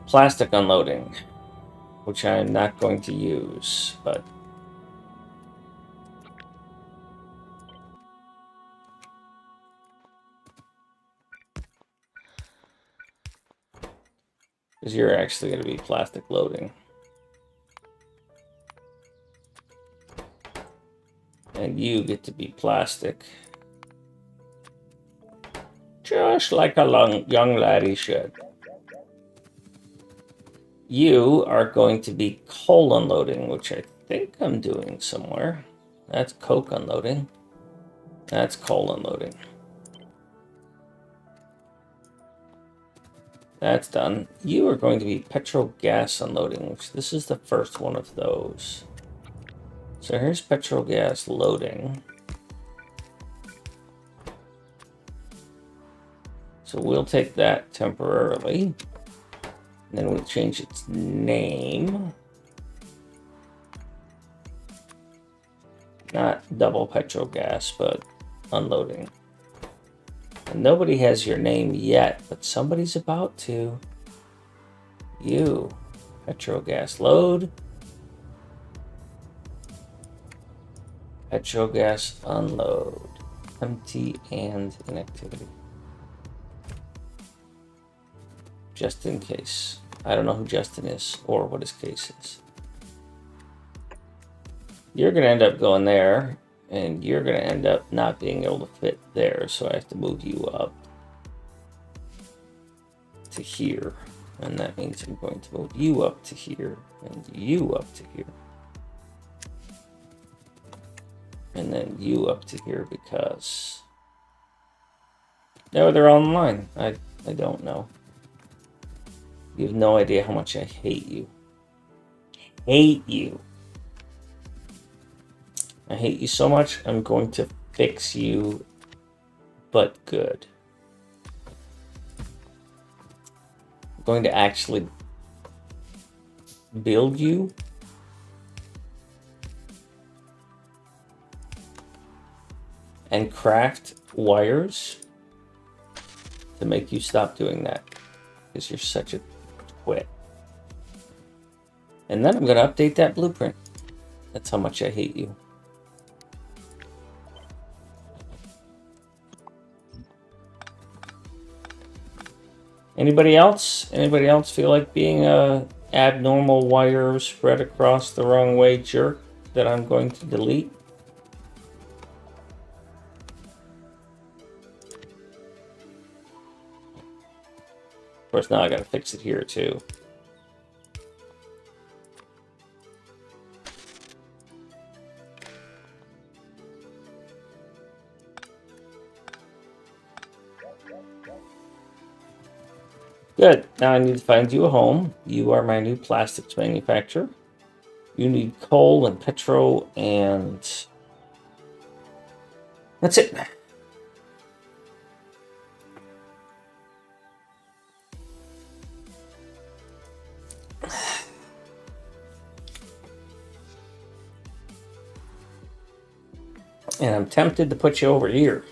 Plastic unloading, which I'm not going to use, but because you're actually going to be plastic loading. And you get to be plastic. Just like a young laddie should. You are going to be coal unloading, which I think I'm doing somewhere. That's coke unloading. That's coal unloading. That's done. You are going to be petrol gas unloading, which this is the first one of those. So here's petrol gas loading. So we'll take that temporarily. And then we'll change its name. Not double petrol gas, but unloading. And nobody has your name yet, but somebody's about to. You. Petrol gas load. Petrol gas unload. Empty and inactivity. Just in case. I don't know who Justin is or what his case is. You're going to end up going there, and you're going to end up not being able to fit there, so I have to move you up to here. And that means I'm going to move you up to here and you up to here. And then you up to here because... No, they're all in line. I don't know. You have no idea how much I hate you. Hate you. I hate you so much, I'm going to fix you, but good. I'm going to actually build you. And craft wires to make you stop doing that. Because you're such a twit. And then I'm going to update that blueprint. That's how much I hate you. Anybody else? Anybody else feel like being a abnormal wire spread across the wrong way jerk that I'm going to delete? Of course, now I gotta fix it here too. Good. Now I need to find you a home. You are my new plastics manufacturer. You need coal and petrol and... That's it. And I'm tempted to put you over here.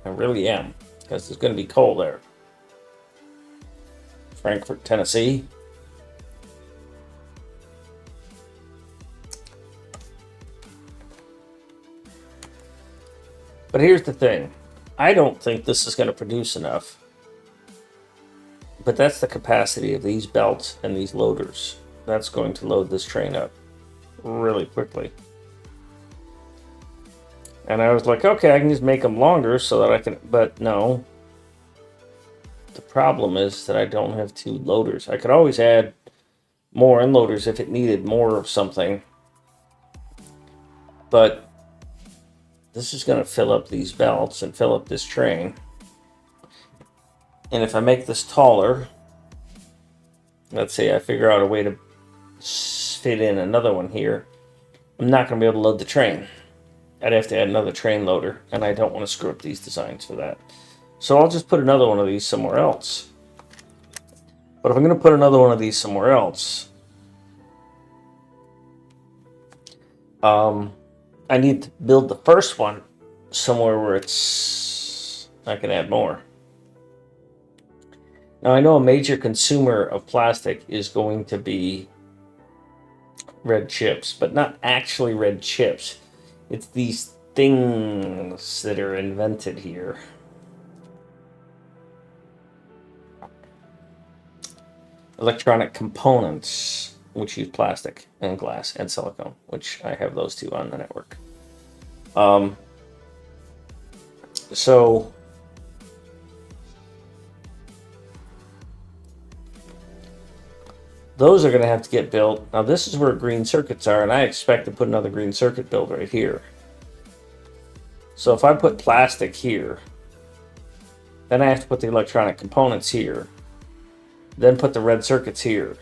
I really am. Because there's going to be coal there. Frankfort, Tennessee. But here's the thing. I don't think this is going to produce enough. But that's the capacity of these belts and these loaders. That's going to load this train up really quickly. And I was like, okay, I can just make them longer so that I can... But no. The problem is that I don't have 2 loaders. I could always add more unloaders if it needed more of something. But this is going to fill up these belts and fill up this train. And if I make this taller, let's say I figure out a way to fit in another one here, I'm not going to be able to load the train. I'd have to add another train loader, and I don't want to screw up these designs for that. So I'll just put another one of these somewhere else. But if I'm going to put another one of these somewhere else, I need to build the first one somewhere where it's... I can add more. Now I know a major consumer of plastic is going to be red chips, but not actually red chips. It's these things that are invented here. Electronic components, which use plastic and glass and silicone, which I have those 2 on the network. So those are going to have to get built. Now this is where green circuits are, and I expect to put another green circuit build right here. So if I put plastic here, then I have to put the electronic components here, then put the red circuits here,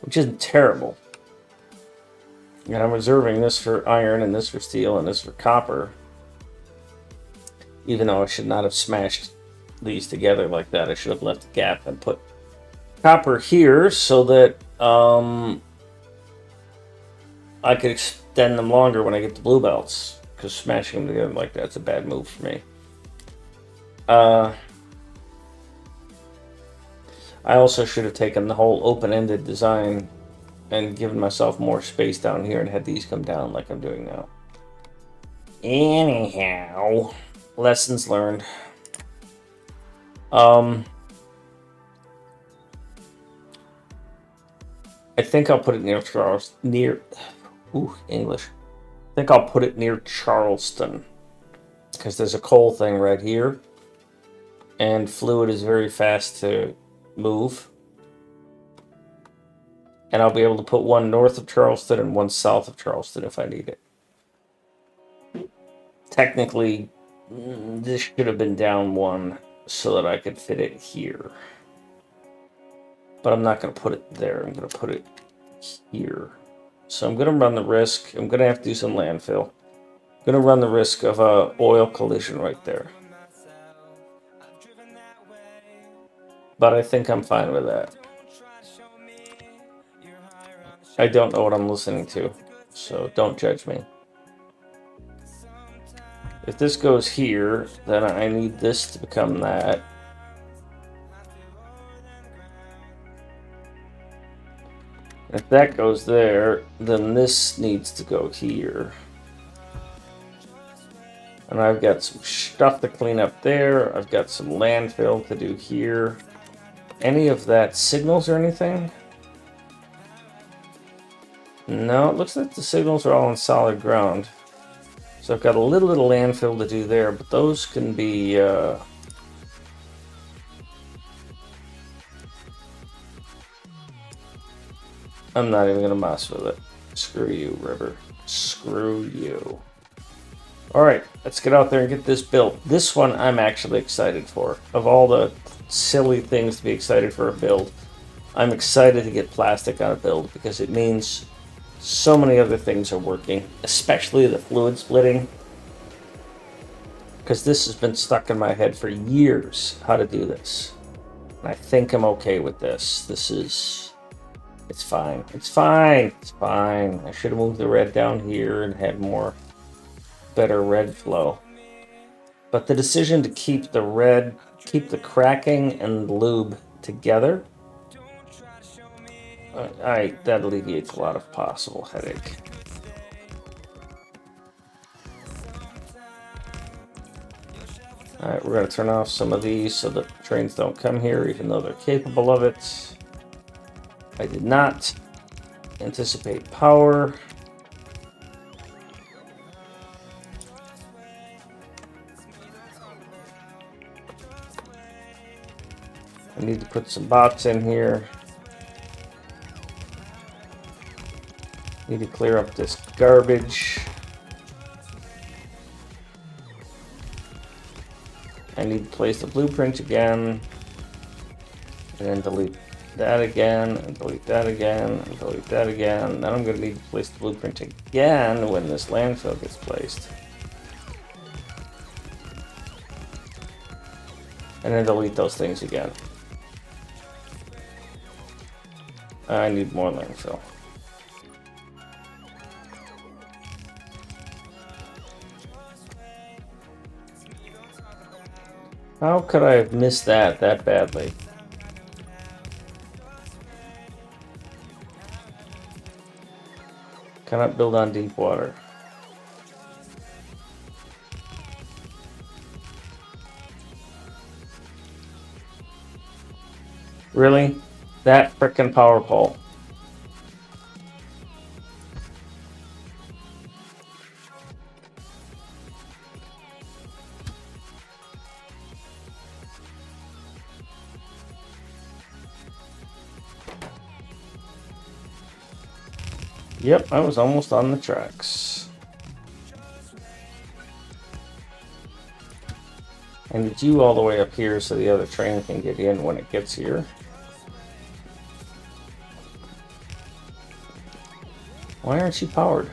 which isn't terrible. And I'm reserving this for iron and this for steel and this for copper, even though I should not have smashed these together like that. I should have left a gap and put copper here so that I could extend them longer when I get the blue belts, because smashing them together like that's a bad move for me. I also should have taken the whole open-ended design and given myself more space down here and had these come down like I'm doing now. Anyhow, lessons learned. I think I'll put it near English. I think I'll put it near Charleston, because there's a coal thing right here. And fluid is very fast to move. And I'll be able to put one north of Charleston and one south of Charleston if I need it. Technically, this should have been down one so that I could fit it here. But I'm not going to put it there. I'm going to put it here. So I'm going to run the risk. I'm going to have to do some landfill. I'm going to run the risk of a oil collision right there. But I think I'm fine with that. I don't know what I'm listening to, so don't judge me. If this goes here, then I need this to become that. If that goes there, then this needs to go here. And I've got some stuff to clean up there. I've got some landfill to do here. Any of that signals or anything? No, it looks like the signals are all on solid ground. So I've got a little bit of landfill to do there, but those can be... I'm not even going to mess with it. Screw you, river. Screw you. Alright, let's get out there and get this built. This one I'm actually excited for. Of all the silly things to be excited for a build, I'm excited to get plastic on a build because it means so many other things are working, especially the fluid splitting. Because this has been stuck in my head for years, how to do this. And I think I'm okay with this. This is... It's fine. It's fine. It's fine. I should have moved the red down here and had more better red flow. But the decision to keep the red, keep the cracking and the lube together, that alleviates a lot of possible headache. Alright, we're going to turn off some of these so that trains don't come here, even though they're capable of it. I did not anticipate power. I need to put some bots in here. Need to clear up this garbage. I need to place the blueprint again. And then delete that again, and delete that again, and delete that again. Then I'm going to need to place the blueprint again when this landfill gets placed. And then delete those things again. I need more landfill. How could I have missed that badly? Cannot build on deep water. Really? That frickin' power pole. Yep, I was almost on the tracks. I need you all the way up here so the other train can get in when it gets here. Why aren't you powered?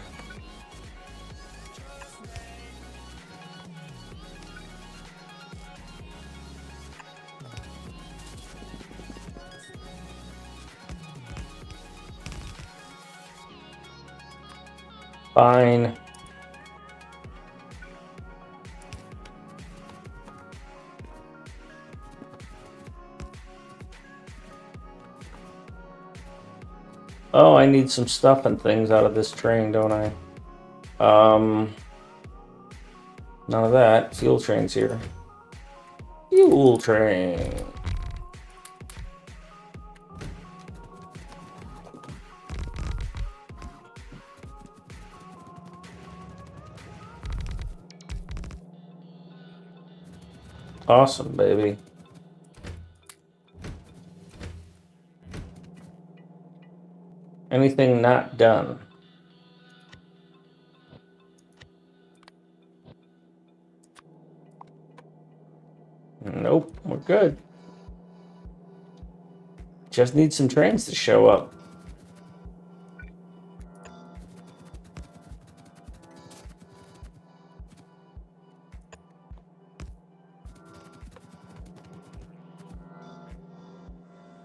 Fine. Oh, I need some stuff and things out of this train, don't I? None of that. Fuel train's here. Fuel train. Awesome, baby. Anything not done? Nope, we're good. Just need some trains to show up.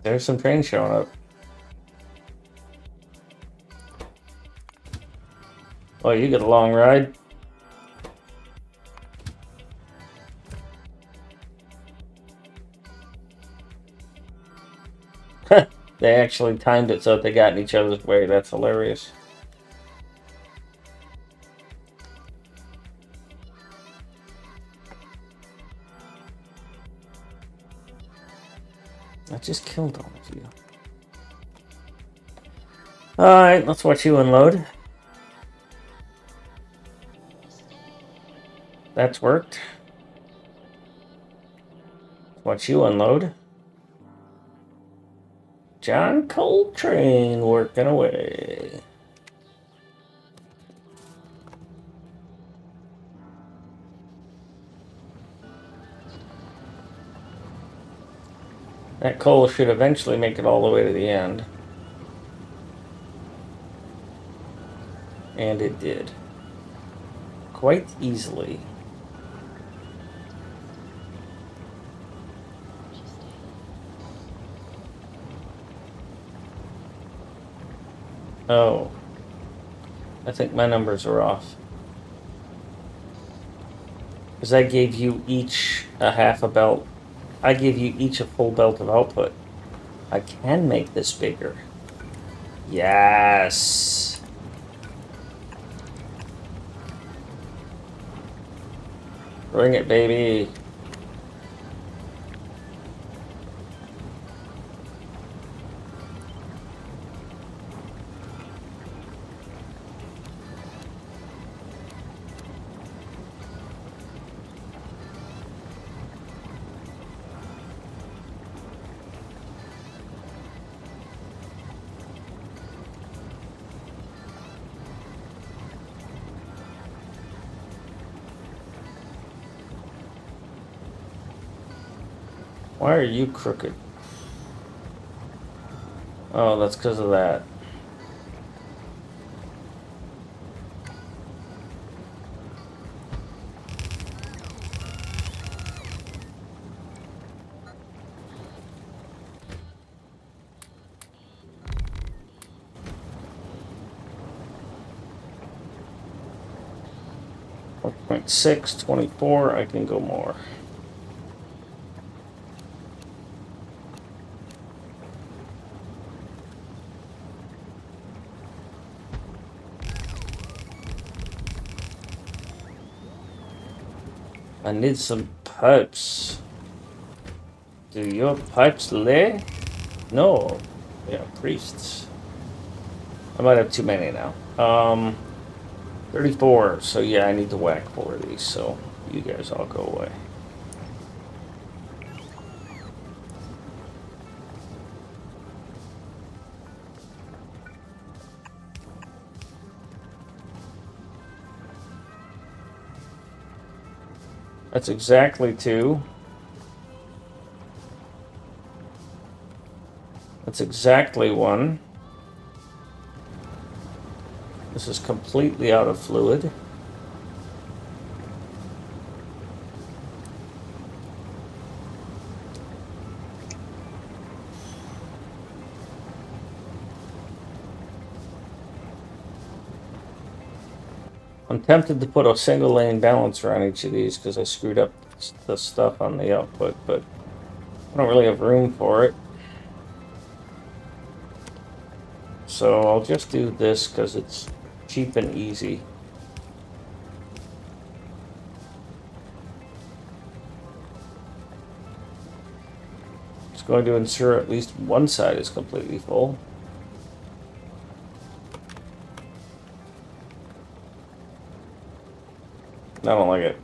There's some trains showing up. Oh, you get a long ride. They actually timed it so that they got in each other's way. That's hilarious. I just killed all of you. Alright, let's watch you unload. That's worked. Watch you unload. John Coltrane working away. That coal should eventually make it all the way to the end. And it did. Quite easily. Oh. I think my numbers are off. Because I gave you each a half a belt. I gave you each a full belt of output. I can make this bigger. Yes. Bring it, baby. Why are you crooked? Oh, that's because of that. .6, 24, I can go more. I need some pipes. Do your pipes lay? No. Yeah, priests. I might have too many now. 34. So yeah, I need to whack 4 of these, so you guys all go away. That's exactly 2. That's exactly 1. This is completely out of fluid. I'm tempted to put a single lane balancer on each of these because I screwed up the stuff on the output, but I don't really have room for it. So I'll just do this because it's cheap and easy. It's going to ensure at least one side is completely full. I don't like it.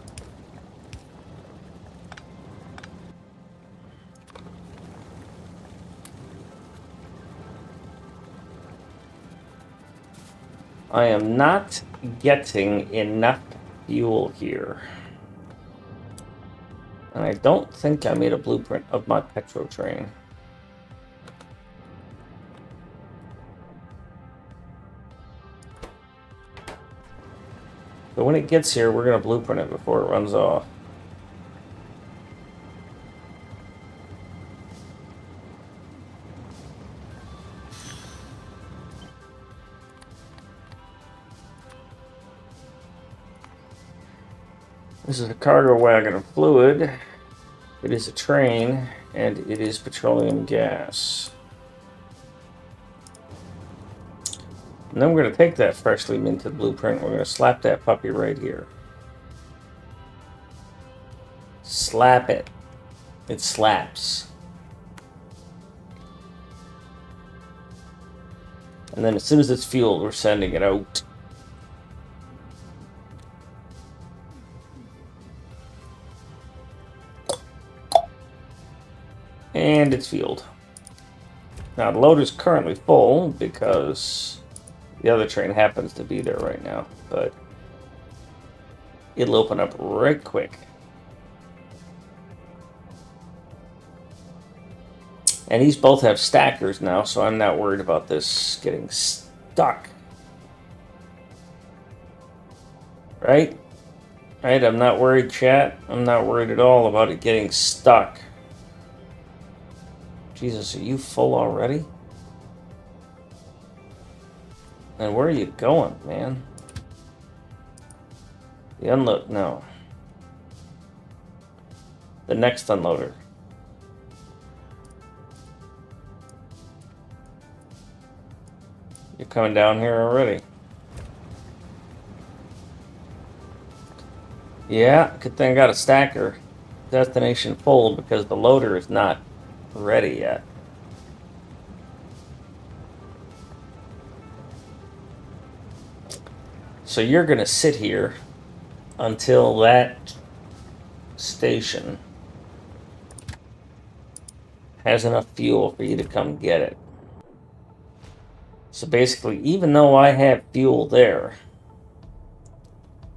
I am not getting enough fuel here. And I don't think I made a blueprint of my petro train. But when it gets here, we're going to blueprint it before it runs off. This is a cargo wagon of fluid. It is a train, and it is petroleum gas. And then we're going to take that freshly minted blueprint. We're going to slap that puppy right here. Slap it. It slaps. And then as soon as it's fueled, we're sending it out. And it's fueled. Now the loader's currently full because the other train happens to be there right now, but it'll open up right quick. And these both have stackers now, so I'm not worried about this getting stuck. Right? Right? I'm not worried, chat. I'm not worried at all about it getting stuck. Jesus, are you full already? And where are you going, man? The unload, no. The next unloader. You're coming down here already. Yeah, good thing I got a stacker. Destination full because the loader is not ready yet. So you're gonna sit here until that station has enough fuel for you to come get it. So basically, even though I have fuel there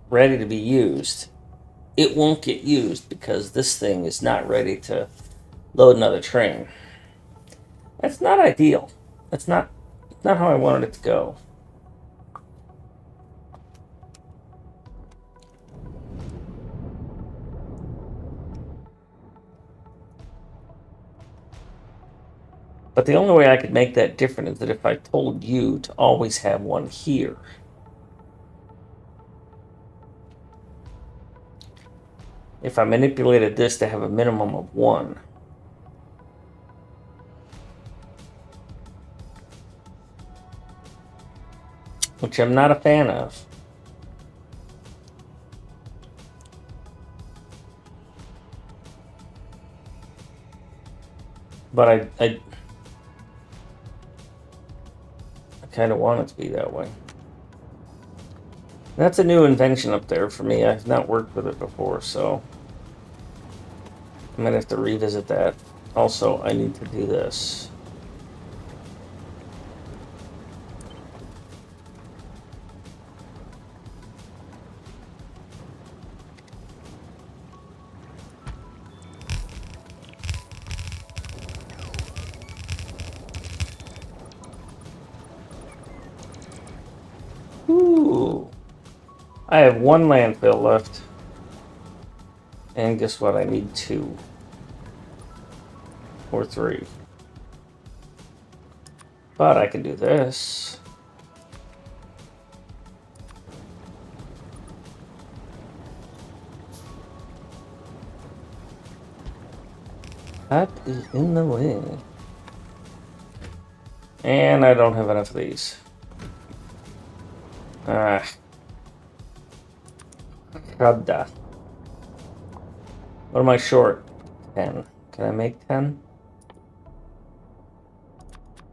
ready to be used, it won't get used because this thing is not ready to load another train. That's not ideal. That's not how I wanted it to go. But the only way I could make that different is that if I told you to always have one here. If I manipulated this to have a minimum of one. Which I'm not a fan of. But I kind of want it to be that way. That's a new invention up there for me. I've not worked with it before, so I'm gonna have to revisit that. Also, I need to do this. Ooh. I have one landfill left. And guess what? I need 2. Or 3. But I can do this. That is in the way. And I don't have enough of these. Radda. What am I short? 10. Can I make 10?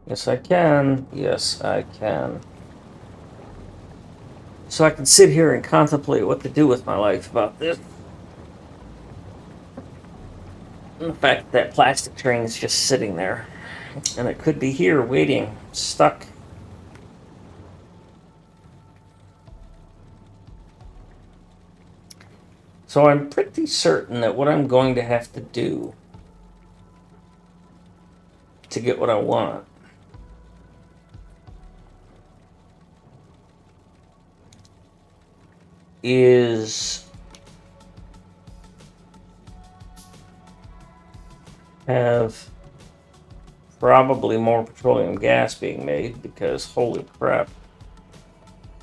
Yes, I can. Yes, I can. So I can sit here and contemplate what to do with my life about this. And the fact that plastic train is just sitting there. And it could be here waiting, stuck. So I'm pretty certain that what I'm going to have to do to get what I want is have probably more petroleum gas being made, because holy crap,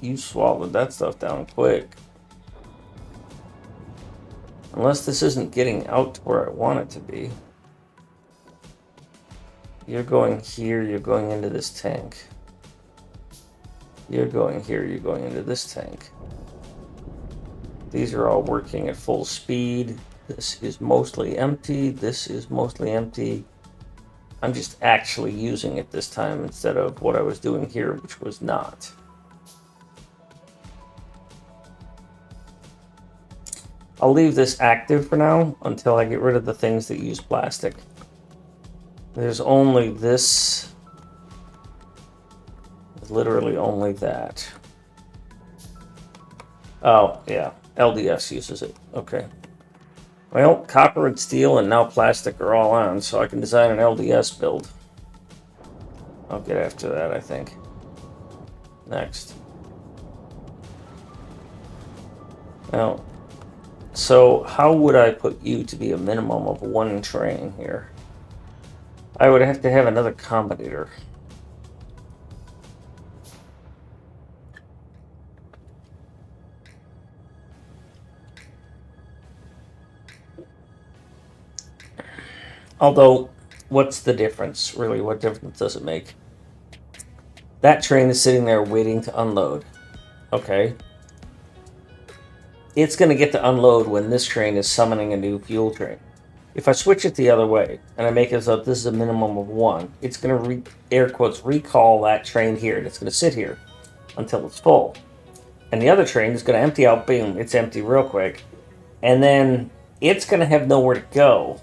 you swallowed that stuff down quick. Unless this isn't getting out to where I want it to be. You're going here, you're going into this tank. You're going here, you're going into this tank. These are all working at full speed. This is mostly empty, this is mostly empty. I'm just actually using it this time instead of what I was doing here, which was not. I'll leave this active for now until I get rid of the things that use plastic. There's only this. Literally only that. Oh, yeah. LDS uses it. Okay. Well, copper and steel and now plastic are all on, so I can design an LDS build. I'll get after that, I think. Next. Now, so how would I put you to be a minimum of one train here? I would have to have another combinator. Although, what's the difference, really? What difference does it make? That train is sitting there waiting to unload. Okay. It's going to get to unload when this train is summoning a new fuel train. If I switch it the other way, and I make it so this is a minimum of one, it's going to, air quotes, recall that train here, and it's going to sit here until it's full. And the other train is going to empty out, boom, it's empty real quick. And then it's going to have nowhere to go,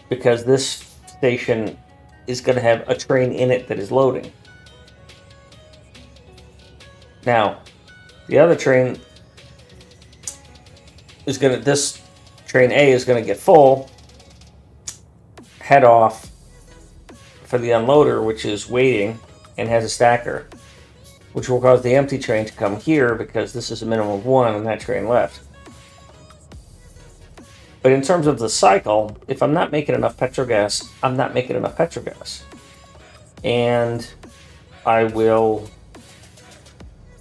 because this station is going to have a train in it that is loading. Now, the other train is going to, this train A is going to get full, head off for the unloader, which is waiting and has a stacker, which will cause the empty train to come here because this is a minimum of one and that train left. But in terms of the cycle, if I'm not making enough petrogas, I'm not making enough petrogas. And I will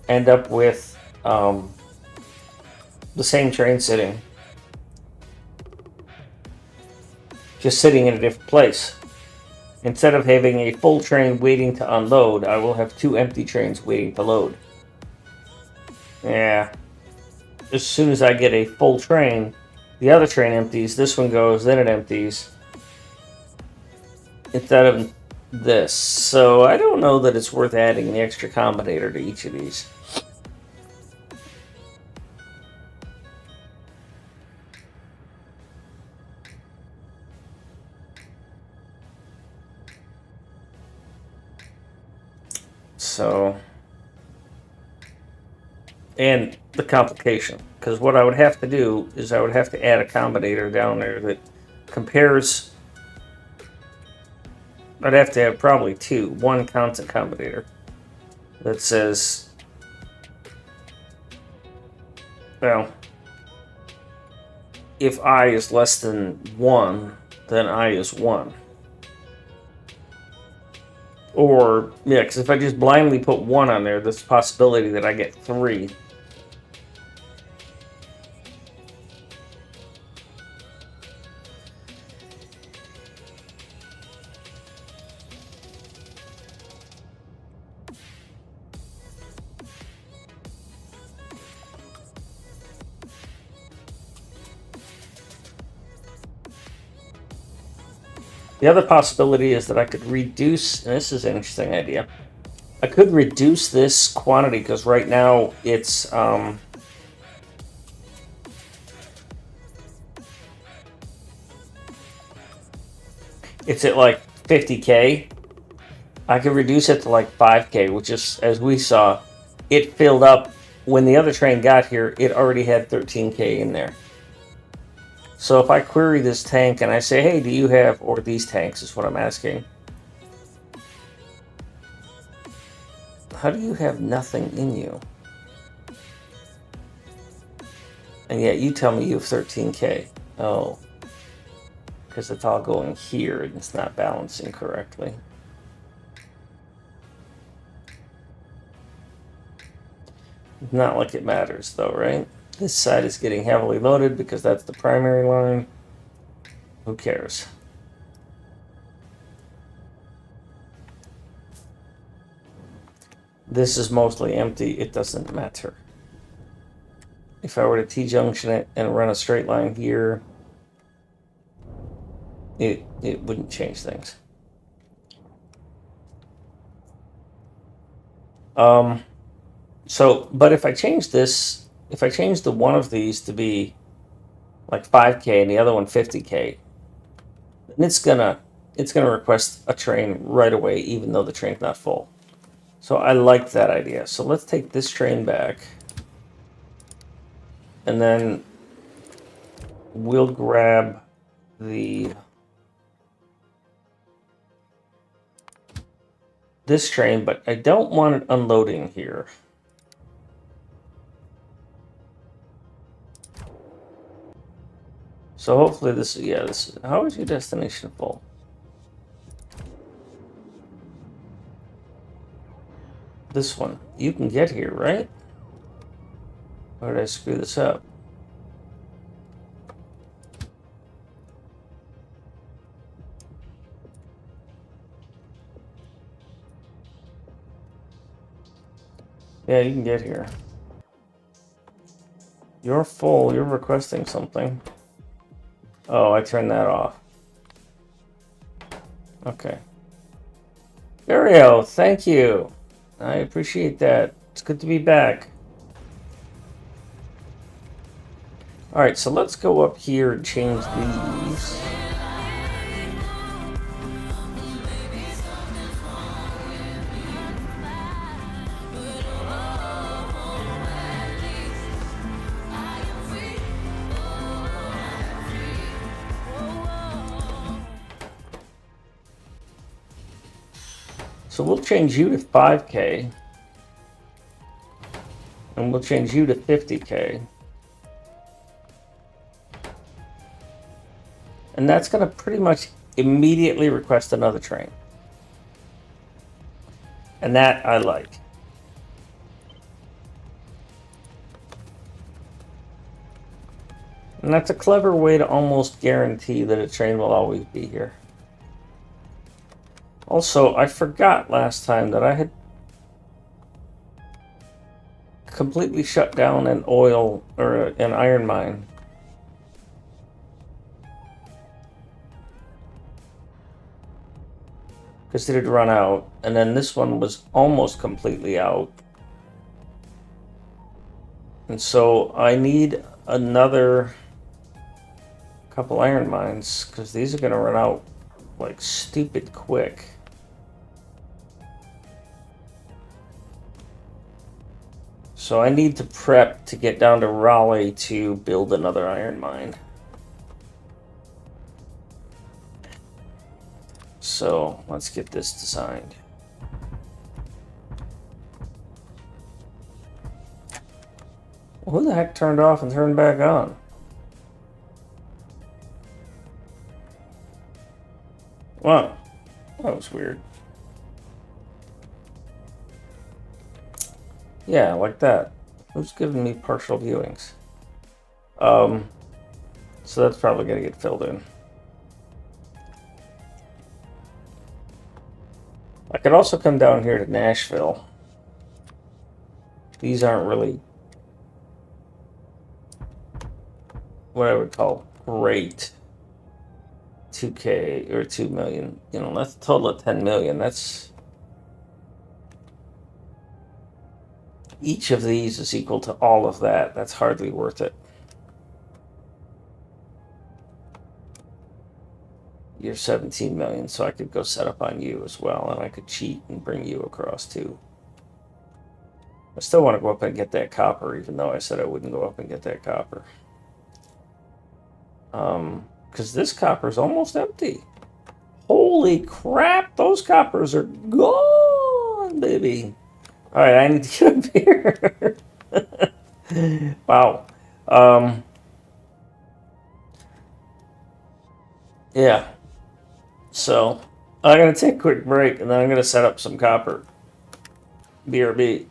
end up with the same train sitting. Just sitting in a different place. Instead of having a full train waiting to unload, I will have two empty trains waiting to load. Yeah. As soon as I get a full train, the other train empties, this one goes, then it empties. Instead of this. So I don't know that it's worth adding the extra combinator to each of these. So, and the complication, because what I would have to do is I would have to add a combinator down there that compares. I'd have to have probably two. One constant combinator that says, well, if I is less than 1, then I is 1. Or, yeah, because if I just blindly put 1 on there, there's a possibility that I get 3. The other possibility is that I could reduce, and this is an interesting idea, I could reduce this quantity, because right now it's at like 50k. I could reduce it to like 5k, which is, as we saw, it filled up when the other train got here. It already had 13k in there. So if I query this tank and I say, hey, do you have, or these tanks is what I'm asking. How do you have nothing in you? And yet you tell me you have 13K. Oh, because it's all going here and it's not balancing correctly. Not like it matters though, right? This side is getting heavily loaded because that's the primary line. Who cares? This is mostly empty. It doesn't matter. If I were to T-junction it and run a straight line here, it wouldn't change things. So, but if I change this, if I change the one of these to be like 5K and the other one 50K, then it's gonna request a train right away, even though the train's not full. So I like that idea. So let's take this train back, and then we'll grab this train, but I don't want it unloading here. So hopefully this is, how is your destination full? This one. You can get here, right? Or did I screw this up? Yeah, you can get here. You're full. You're requesting something. Oh, I turned that off. Okay. Dario, thank you. I appreciate that. It's good to be back. Alright, so let's go up here and change these. So we'll change you to 5K. And we'll change you to 50K. And that's going to pretty much immediately request another train. And that I like. And that's a clever way to almost guarantee that a train will always be here. Also, I forgot last time that I had completely shut down an oil or an iron mine. Because it had run out, and then this one was almost completely out. And so I need another couple iron mines, because these are going to run out like stupid quick. So I need to prep to get down to Raleigh to build another iron mine. So let's get this designed. Well, who the heck turned off and turned back on? Wow, that was weird. Yeah, like that. Who's giving me partial viewings? So that's probably gonna get filled in. I could also come down here to Nashville. These aren't really what I would call great 2K or 2 million. You know, that's a total of 10 million. That's each of these is equal to all of that. That's hardly worth it. You're 17 million, so I could go set up on you as well, and I could cheat and bring you across too. I still want to go up and get that copper, even though I said I wouldn't go up and get that copper. Because this copper is almost empty. Holy crap, those coppers are gone, baby. All right, I need to get up here. Wow. Yeah. So I'm gonna take a quick break, and then I'm gonna set up some copper. BRB.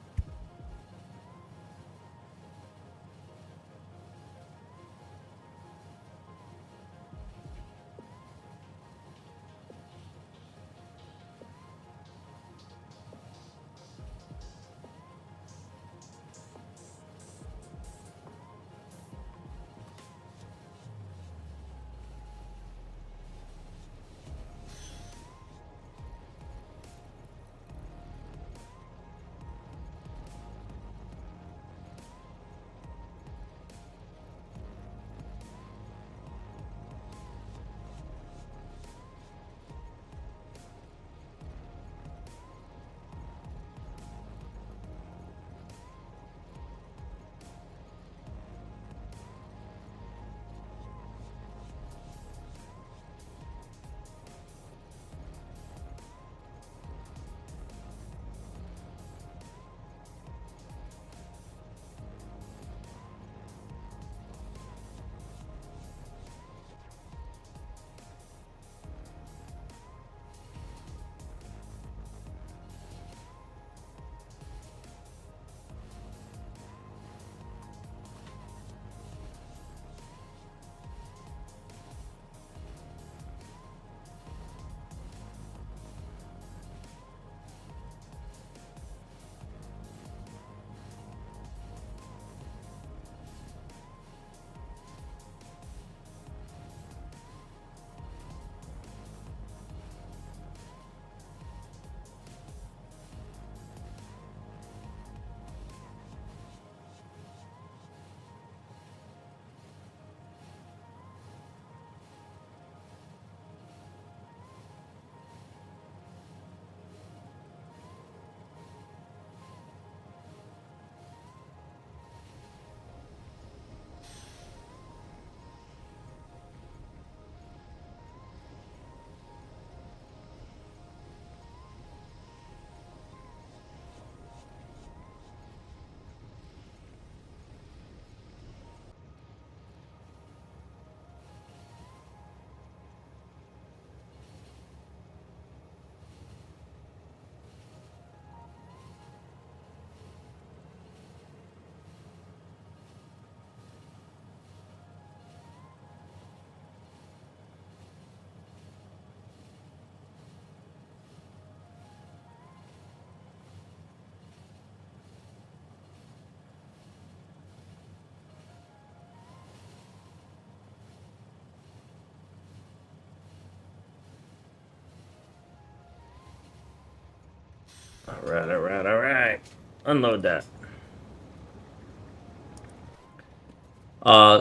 All right, all right, all right. Unload that.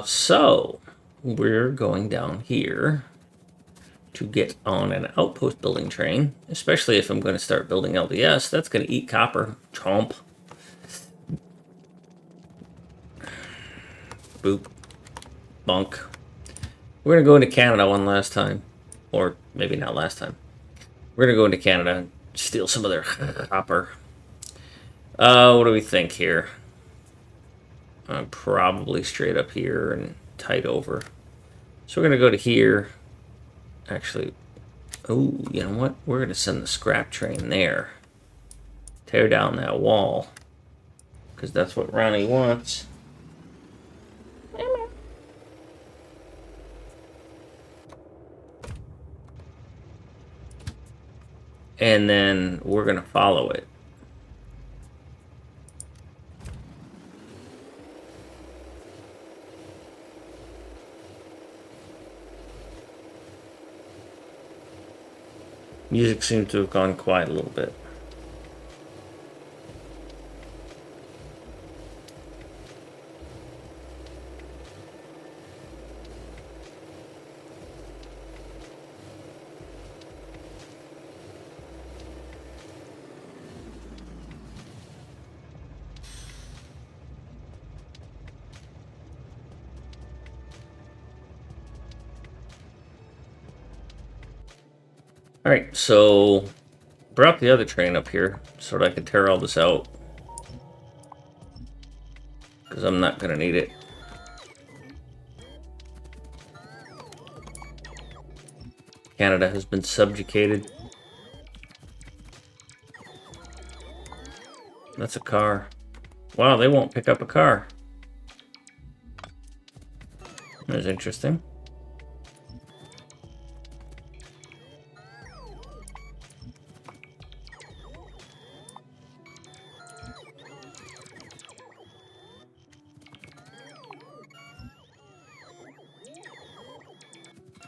So we're going down here to get on an outpost building train, especially if I'm going to start building LDS. That's going to eat copper. Chomp. Boop. Bunk. We're going to go into Canada one last time. Or maybe not last time. We're going to go into Canada and steal some of their copper. What do we think here? Probably straight up here and tight over. So we're going to go to here. Actually, oh, you know what? We're going to send the scrap train there. Tear down that wall. Because that's what Ronnie wants. And then we're going to follow it. Music seems to have gone quiet a little bit. Alright, so brought the other train up here so that I could tear all this out. Because I'm not going to need it. Canada has been subjugated. That's a car. Wow, they won't pick up a car. That's interesting.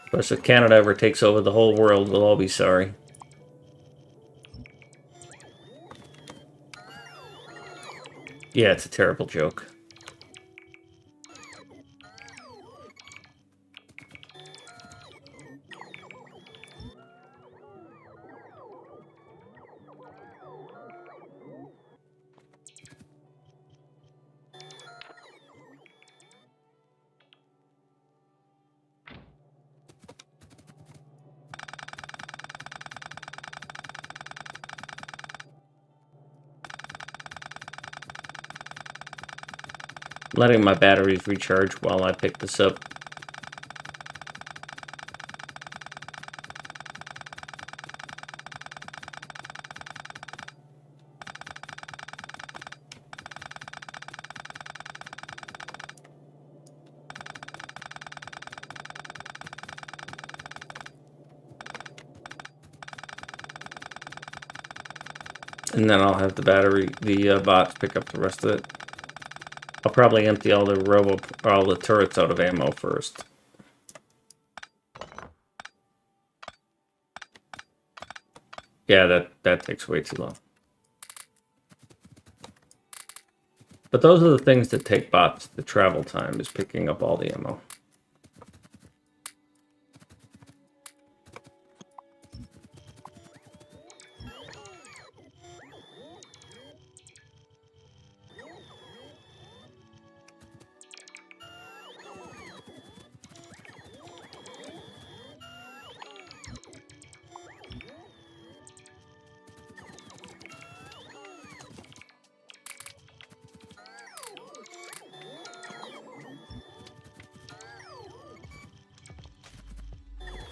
Of course, if Canada ever takes over the whole world, we'll all be sorry. Yeah, it's a terrible joke. Letting my batteries recharge while I pick this up. And then I'll have the bots pick up the rest of it. I'll probably empty all the turrets out of ammo first. Yeah, that takes way too long. But those are the things that take bots. The travel time is picking up all the ammo.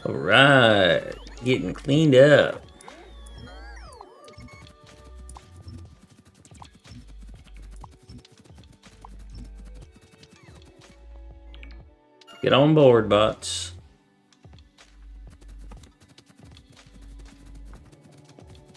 Alright, getting cleaned up. Get on board, bots.